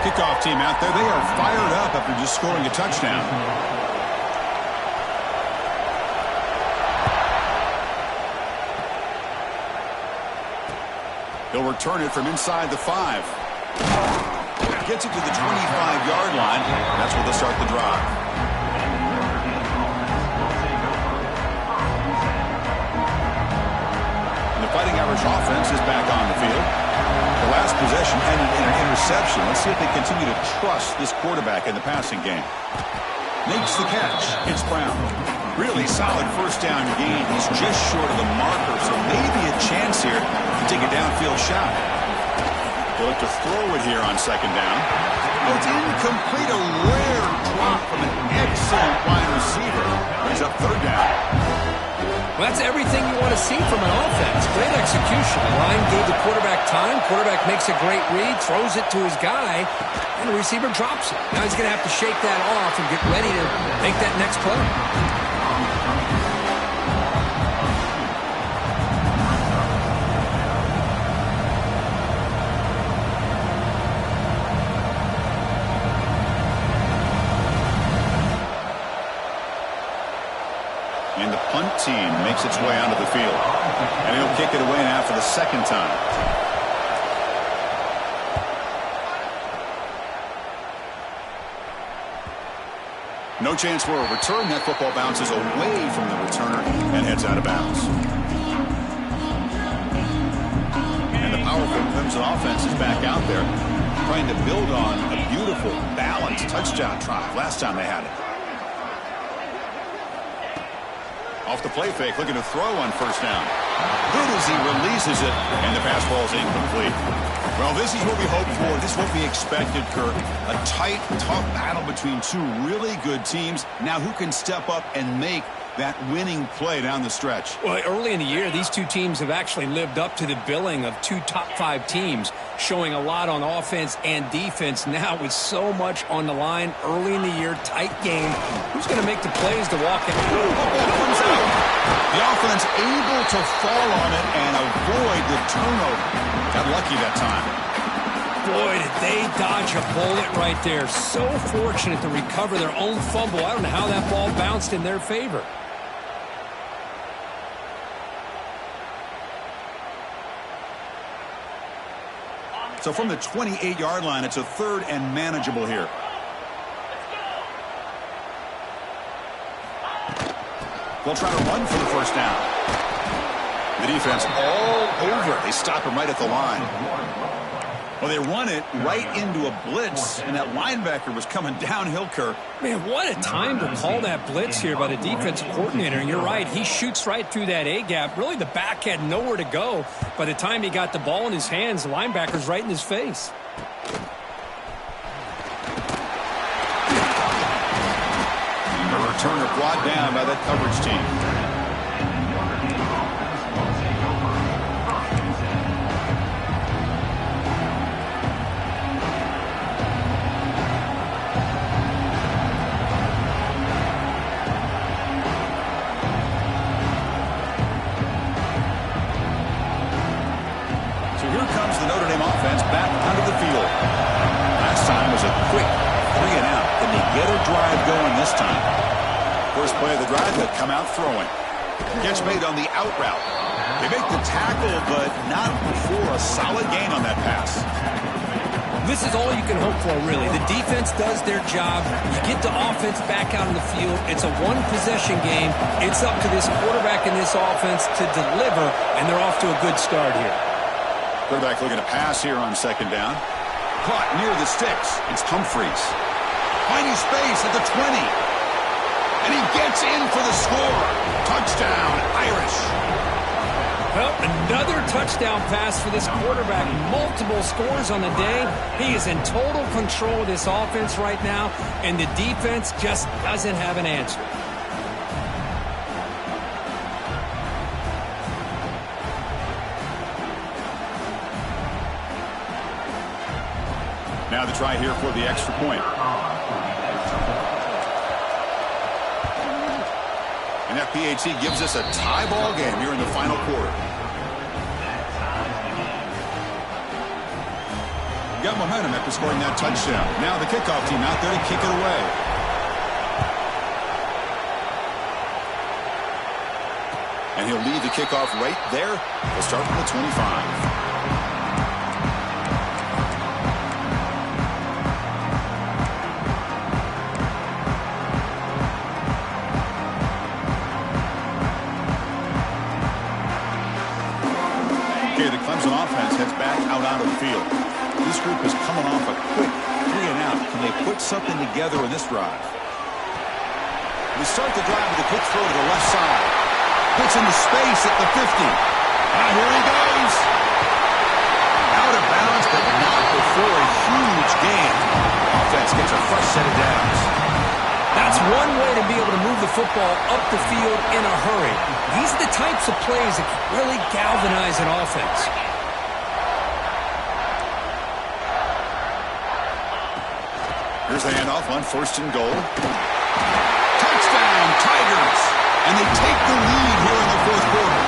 Kickoff team out there. They are fired up after just scoring a touchdown. They'll return it from inside the 5. Gets it to the 25-yard line. That's where they'll start the drive. And the Fighting Irish offense is back on the field. The last possession ended in an interception. Let's see if they continue to trust this quarterback in the passing game. Makes the catch. It's Brown. Really solid 1st down gain. He's just short of the marker, so maybe a chance here to take a downfield shot. They'll look to throw it here on 2nd down. Oh, it's incomplete. A rare drop from an excellent wide receiver. Brings up 3rd down. Well, that's everything you want to see from an offense. Great execution. The line gave the quarterback time. Quarterback makes a great read, throws it to his guy, and the receiver drops it. Now he's going to have to shake that off and get ready to make that next play. And the punt team makes its way onto the field. And he'll kick it away now for the 2nd time. No chance for a return. That football bounces away from the returner and heads out of bounds. And the powerful Clemson offense is back out there trying to build on a beautiful, balanced touchdown drive last time they had it. Off the play fake, looking to throw on first down. Good as he releases it, and the pass ball is incomplete. Well, this is what we hoped for. This is what we expected, Kirk. A tight, tough battle between two really good teams. Now, who can step up and make that winning play down the stretch? Well, early in the year, these two teams have actually lived up to the billing of two top-5 teams, showing a lot on offense and defense. Now, with so much on the line early in the year, tight game, who's going to make the plays to walk in? Football comes out. The offense able to fall on it and avoid the turnover. Got lucky that time. Boy, did they dodge a bullet right there. So fortunate to recover their own fumble. I don't know how that ball bounced in their favor. So from the 28-yard line, it's a 3rd and manageable here. They'll try to run for the first down. The defense all over it. They stop him right at the line. Well, they run it right into a blitz, and that linebacker was coming downhill, Kirk. Man, what a time to call that blitz here by the defensive coordinator. And you're right, he shoots right through that A-gap. Really, the back had nowhere to go. By the time he got the ball in his hands, the linebacker's right in his face. A returner brought down by that coverage team. Back onto the field. Last time was a quick 3-and-out. Can they get a drive going this time? First play of the drive, they come out throwing. Catch made on the out route. They make the tackle, but not before a solid gain on that pass. This is all you can hope for, really. The defense does their job. You get the offense back out on the field. It's a one-possession game. It's up to this quarterback and this offense to deliver, and they're off to a good start here. Quarterback looking to pass here on 2nd down. Caught near the sticks. It's Humphreys. Finding space at the 20. And he gets in for the score. Touchdown, Irish. Well, another touchdown pass for this quarterback. Multiple scores on the day. He is in total control of this offense right now, and the defense just doesn't have an answer. Now the try here for the extra point. And that PAT gives us a tie ball game here in the final quarter. Got momentum after scoring that touchdown. Now the kickoff team out there to kick it away. And he'll lead the kickoff right there. We'll start from the 25. Offense heads back out onto the field. This group is coming off a quick 3-and-out. Can they put something together in this drive? They start the drive with a quick throw to the left side. Puts into space at the 50. And here he goes. Out of bounds, but not before a huge gain. Offense gets a fresh set of downs. That's one way to be able to move the football up the field in a hurry. These are the types of plays that can really galvanize an offense. Here's the handoff on 1st and goal. Touchdown, Tigers! And they take the lead here in the 4th quarter.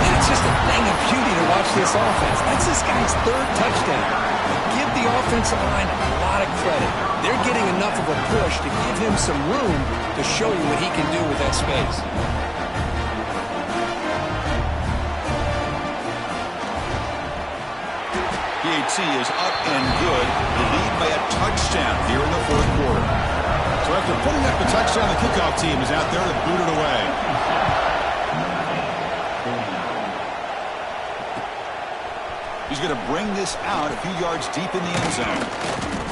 And it's just a thing of beauty to watch this offense. That's this guy's 3rd touchdown. Give the offensive line a lot of credit. They're getting enough of a push to give him some room to show you what he can do with that space. PAT is up and good. The lead by a touchdown here in the 4th quarter. So after putting up the touchdown, the kickoff team is out there to boot it away. He's going to bring this out a few yards deep in the end zone.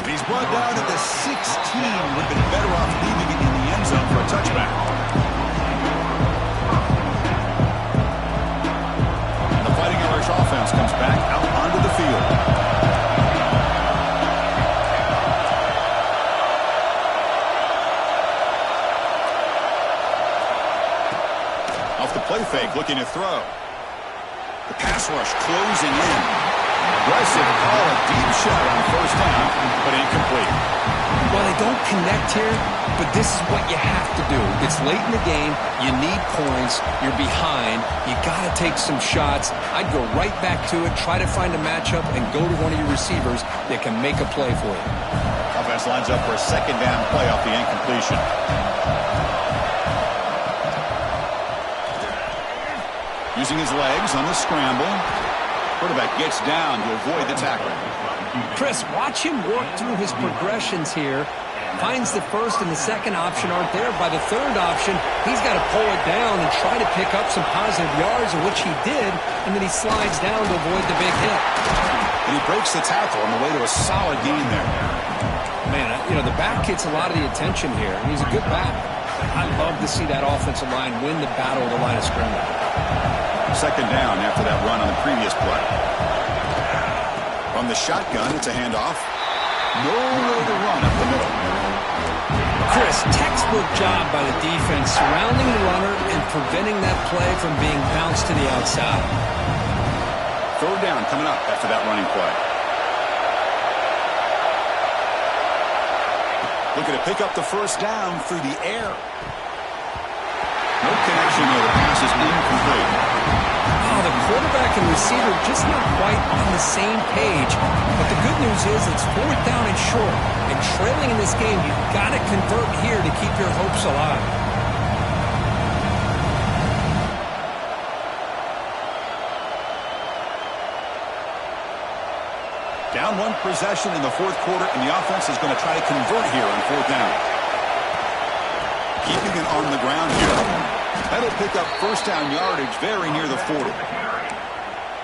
And he's brought down at the 16. Would have been better off leaving it in the end zone for a touchback. Off the play fake, looking to throw. The pass rush closing in. Aggressive call, a deep shot on first down, but incomplete. Well, they don't connect here, but this is what you have to do. It's late in the game. You need points. You're behind. You got to take some shots. I'd go right back to it, try to find a matchup, and go to one of your receivers that can make a play for you. Offense lines up for a second down play off the incompletion. Using his legs on the scramble. Quarterback gets down to avoid the tackle. Chris, watch him work through his progressions here. Finds the first and the second option aren't there. By the third option, he's got to pull it down and try to pick up some positive yards, of which he did, and then he slides down to avoid the big hit. And he breaks the tackle on the way to a solid gain there. Man, the back gets a lot of the attention here, and he's a good back. I'd love to see that offensive line win the battle of the line of scrimmage. Second down after that run on the previous play. From the shotgun, it's a handoff. Nowhere to run up the middle. Chris, textbook job by the defense surrounding the runner and preventing that play from being bounced to the outside. Third down coming up after that running play. Looking to pick up the first down through the air. No connection there. The pass is incomplete. Oh, the quarterback and receiver just not quite on the same page. But the good news is it's fourth down and short. And trailing in this game, you've got to convert here to keep your hopes alive. Down one possession in the fourth quarter, and the offense is going to try to convert here on fourth down. Keeping it on the ground here. That'll pick up first down yardage very near the 40.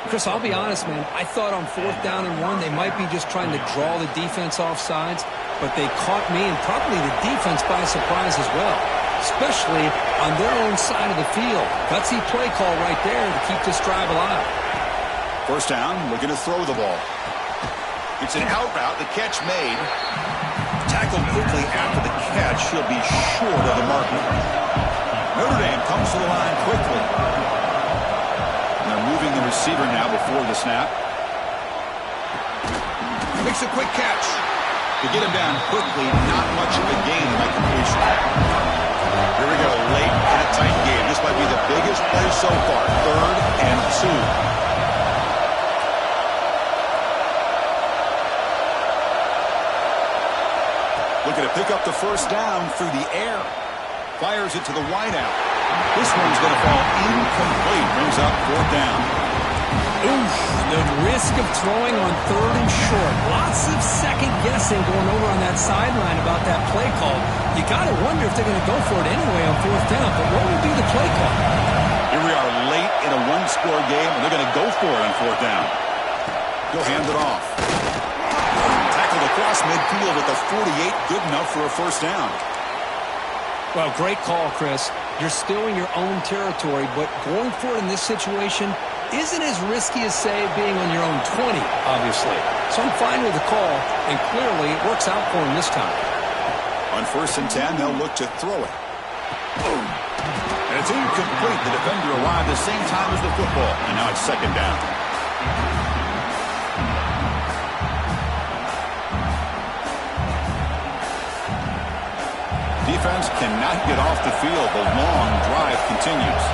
Chris, I'll be honest, man. I thought on fourth down and one, they might be just trying to draw the defense off sides, but they caught me and probably the defense by surprise as well, especially on their own side of the field. Gutsy play call right there to keep this drive alive. First down, looking to throw the ball. It's an out route, the catch made. Tackled quickly after the catch. He'll be short of the marker. Notre Dame comes to the line quickly. And they're moving the receiver now before the snap. Makes a quick catch. To get him down quickly, not much of a gain in that completion. Here we go, late in a tight game. This might be the biggest play so far. 3rd and 2. Looking to pick up the first down through the air. Fires it to the wideout. This one's going to fall incomplete. Brings up fourth down. Oof, the risk of throwing on 3rd and short. Lots of second guessing going over on that sideline about that play call. You got to wonder if they're going to go for it anyway on fourth down. But what would be the play call? Here we are late in a one-score game, and they're going to go for it on fourth down. He'll hand it off. Tackled across midfield at the 48. Good enough for a first down. Well, great call, Chris. You're still in your own territory, but going for it in this situation isn't as risky as, say, being on your own 20, obviously. So I'm fine with the call, and clearly it works out for him this time. On 1st and 10, they'll look to throw it. Boom. And it's incomplete. The defender arrived the same time as the football, and now it's second down. Defense cannot get off the field. The long drive continues.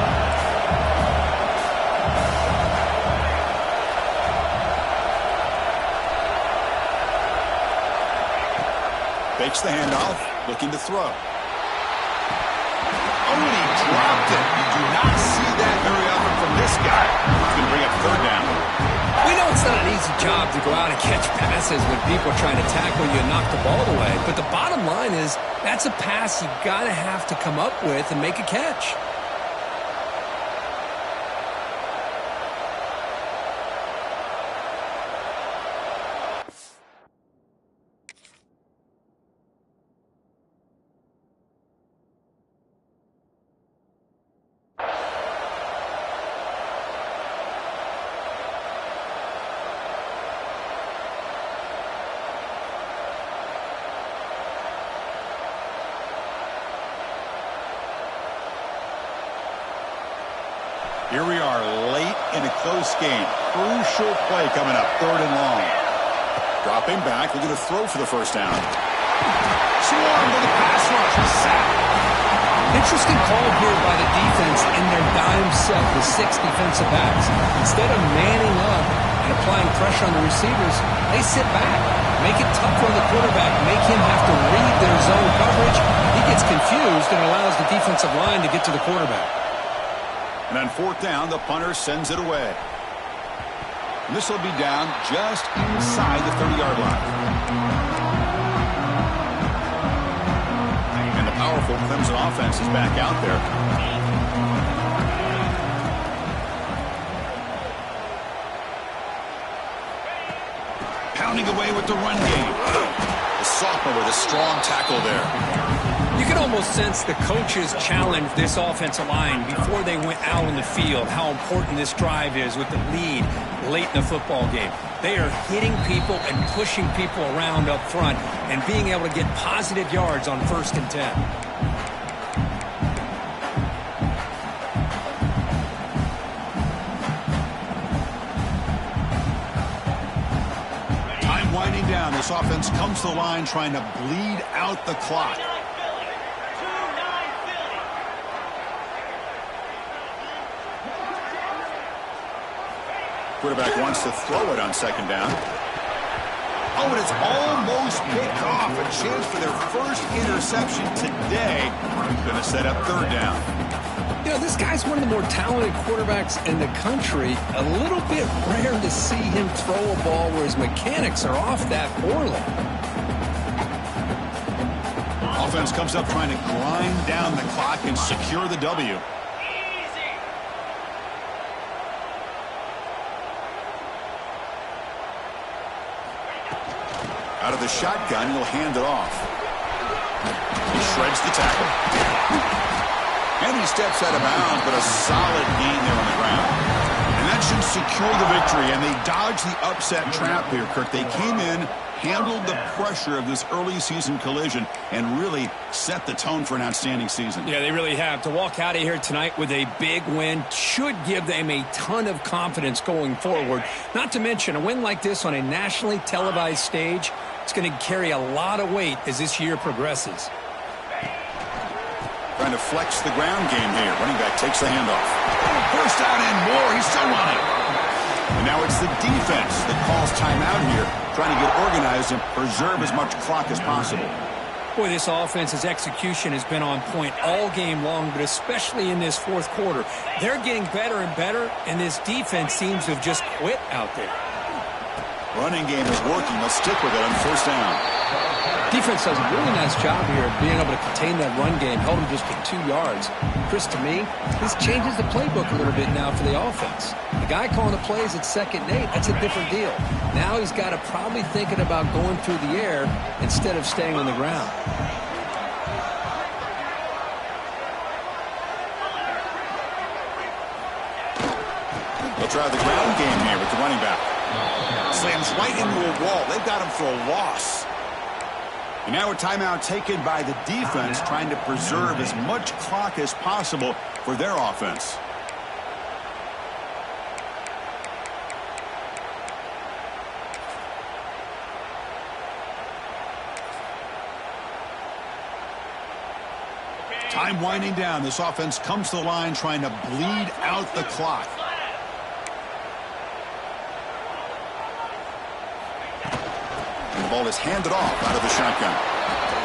Fakes the handoff, looking to throw. Oh, and he dropped it. You do not see that very often from this guy. He's going to bring up third down. We know it's not an easy job to go out and catch passes when people are trying to tackle you and knock the ball away. But the bottom line is that's a pass you got to have to come up with and make a catch. Here we are late in a close game. Crucial play coming up, 3rd and long. Dropping back, looking to throw for the first down. Swarmed with the pass rush. Sack. Interesting call here by the defense in their dime set with 6 defensive backs. Instead of manning up and applying pressure on the receivers, they sit back, make it tough on the quarterback, make him have to read their zone coverage. He gets confused and allows the defensive line to get to the quarterback. And on 4th down, the punter sends it away. And this will be down just inside the 30-yard line. Powerful Clemson offense is back out there. Pounding away with the run game. The sophomore with a strong tackle there. You can almost sense the coaches challenged this offensive line before they went out on the field, how important this drive is with the lead late in the football game. They are hitting people and pushing people around up front and being able to get positive yards on 1st and 10. Time winding down. This offense comes to the line trying to bleed out the clock. Quarterback wants to throw it on 2nd down. Oh, and it's almost picked off. A chance for their first interception today. Going to set up 3rd down. You know, this guy's one of the more talented quarterbacks in the country. A little bit rare to see him throw a ball where his mechanics are off that poorly. Offense comes up trying to grind down the clock and secure the W. Out of the shotgun, he'll hand it off. He shreds the tackle. And he steps out of bounds, but a solid gain there on the ground. And that should secure the victory, and they dodged the upset trap here, Kirk. They came in, handled the pressure of this early season collision, and really set the tone for an outstanding season. Yeah, they really have. To walk out of here tonight with a big win should give them a ton of confidence going forward. Not to mention, a win like this on a nationally televised stage, it's going to carry a lot of weight as this year progresses. Trying to flex the ground game here. Running back takes the handoff. Burst out and more. He's still running. And now it's the defense that calls timeout here, trying to get organized and preserve as much clock as possible. Boy, this offense's execution has been on point all game long, but especially in this 4th quarter. They're getting better and better, and this defense seems to have just quit out there. Running game is working. They'll stick with it on 1st down. Defense does a really nice job here of being able to contain that run game, held them just to 2 yards. Chris, to me, this changes the playbook a little bit now for the offense. The guy calling the plays at 2nd and 8, that's a different deal. Now he's got to probably thinking about going through the air instead of staying on the ground. They'll try the ground game here with the running back. Slams right into a wall. They've got him for a loss. And now a timeout taken by the defense, trying to preserve as much clock as possible for their offense. Time winding down. This offense comes to the line trying to bleed out the clock. The ball is handed off out of the shotgun.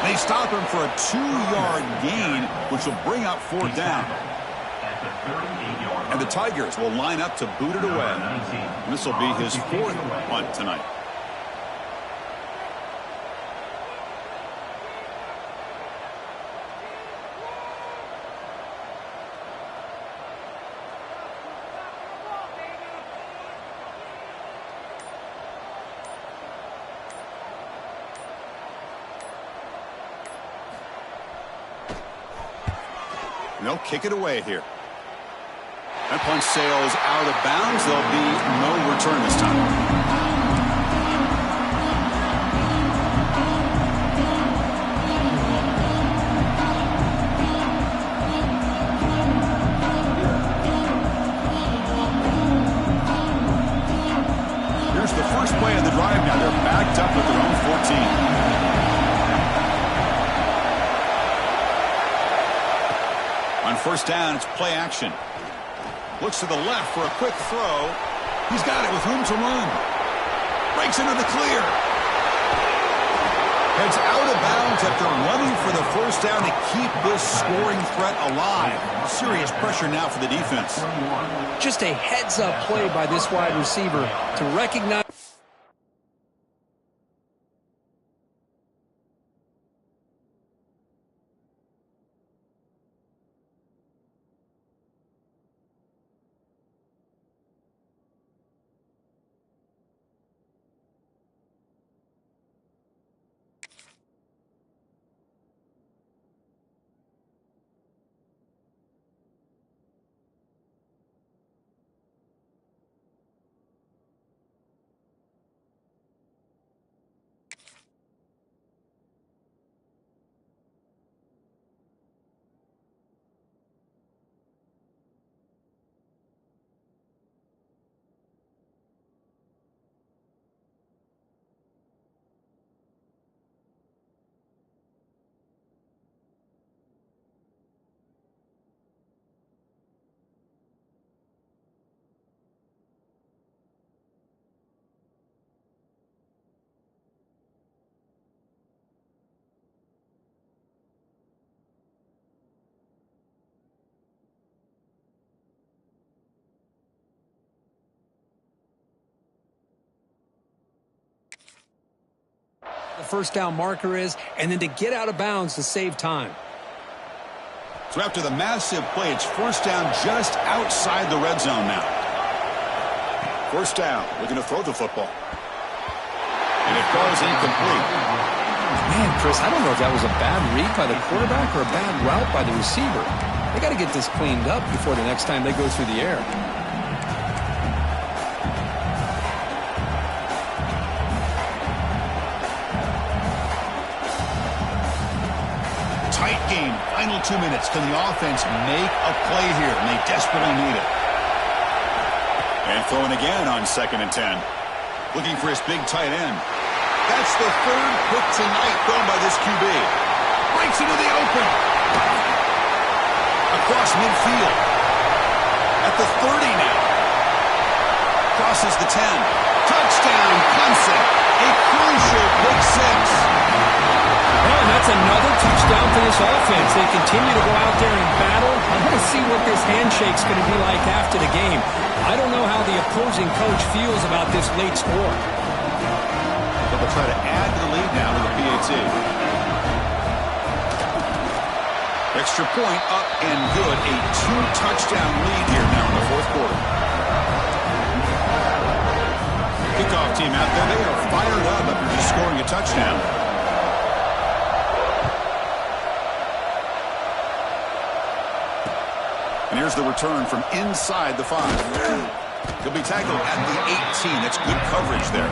They stop him for a 2-yard gain, which will bring up 4th down. And the Tigers will line up to boot it away. And this will be his 4th punt tonight. And they'll kick it away here. That punt sails out of bounds. There'll be no return this time. first down, it's play action. Looks to the left for a quick throw. He's got it with room to run. Breaks into the clear. Heads out of bounds after running for the first down to keep this scoring threat alive. Serious pressure now for the defense. Just a heads-up play by this wide receiver to recognize. The first down marker is, and then to get out of bounds to save time. So after the massive play, it's first down just outside the red zone now. First down, looking to throw the football. And it goes incomplete. Man, Chris, I don't know if that was a bad read by the quarterback or a bad route by the receiver. They got to get this cleaned up before the next time they go through the air. Tight game. Final 2 minutes. Can the offense make a play here? And they desperately need it. And throwing again on 2nd and 10. Looking for his big tight end. That's the third pick tonight thrown by this QB. Breaks into the open. Across midfield. At the 30 now. Crosses the 10. Touchdown, Clemson. A crucial pick 6. And that's another touchdown for this offense. They continue to go out there and battle. I want to see what this handshake's going to be like after the game. I don't know how the opposing coach feels about this late score. But they'll try to add to the lead now with the PAT. Extra point up and good. A 2-touchdown lead here now in the 4th quarter. Kickoff team out there. They are fired up after just scoring a touchdown. And here's the return from inside the 5. He'll be tackled at the 18. That's good coverage there.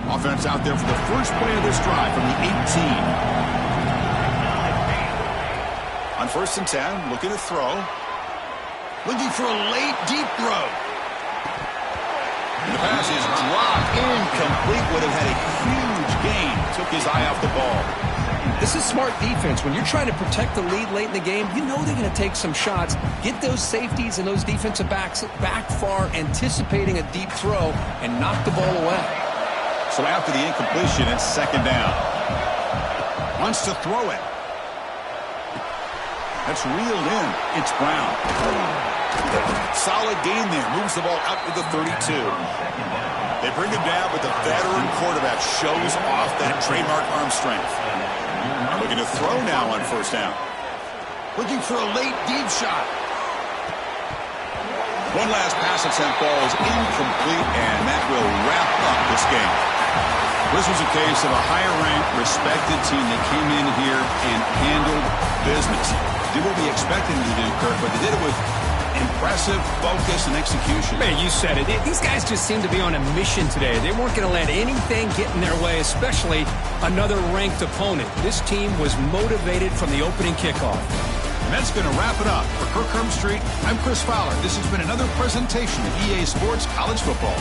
Offense out there for the first play of this drive from the 18. On 1st and 10, looking to throw. Looking for a late, deep throw. The pass is dropped, incomplete. Would have had a huge gain. Took his eye off the ball. This is smart defense. When you're trying to protect the lead late in the game, you know they're going to take some shots. Get those safeties and those defensive backs back far, anticipating a deep throw, and knock the ball away. So after the incompletion, it's 2nd down. Wants to throw it. That's reeled in. It's Brown. Solid gain there. Moves the ball out to the 32. They bring him down, but the veteran quarterback shows off that trademark arm strength. Looking to throw now on 1st down. Looking for a late deep shot. One last pass attempt. Ball is incomplete, and that will wrap up this game. This was a case of a higher-ranked, respected team that came in here and handled business. Did what we expected them to do, Kirk, but they did it with impressive focus and execution. Man, you said it. These guys just seem to be on a mission today. They weren't going to let anything get in their way, especially another ranked opponent. This team was motivated from the opening kickoff. And that's going to wrap it up. For Kirk Street, I'm Chris Fowler. This has been another presentation of EA Sports College Football.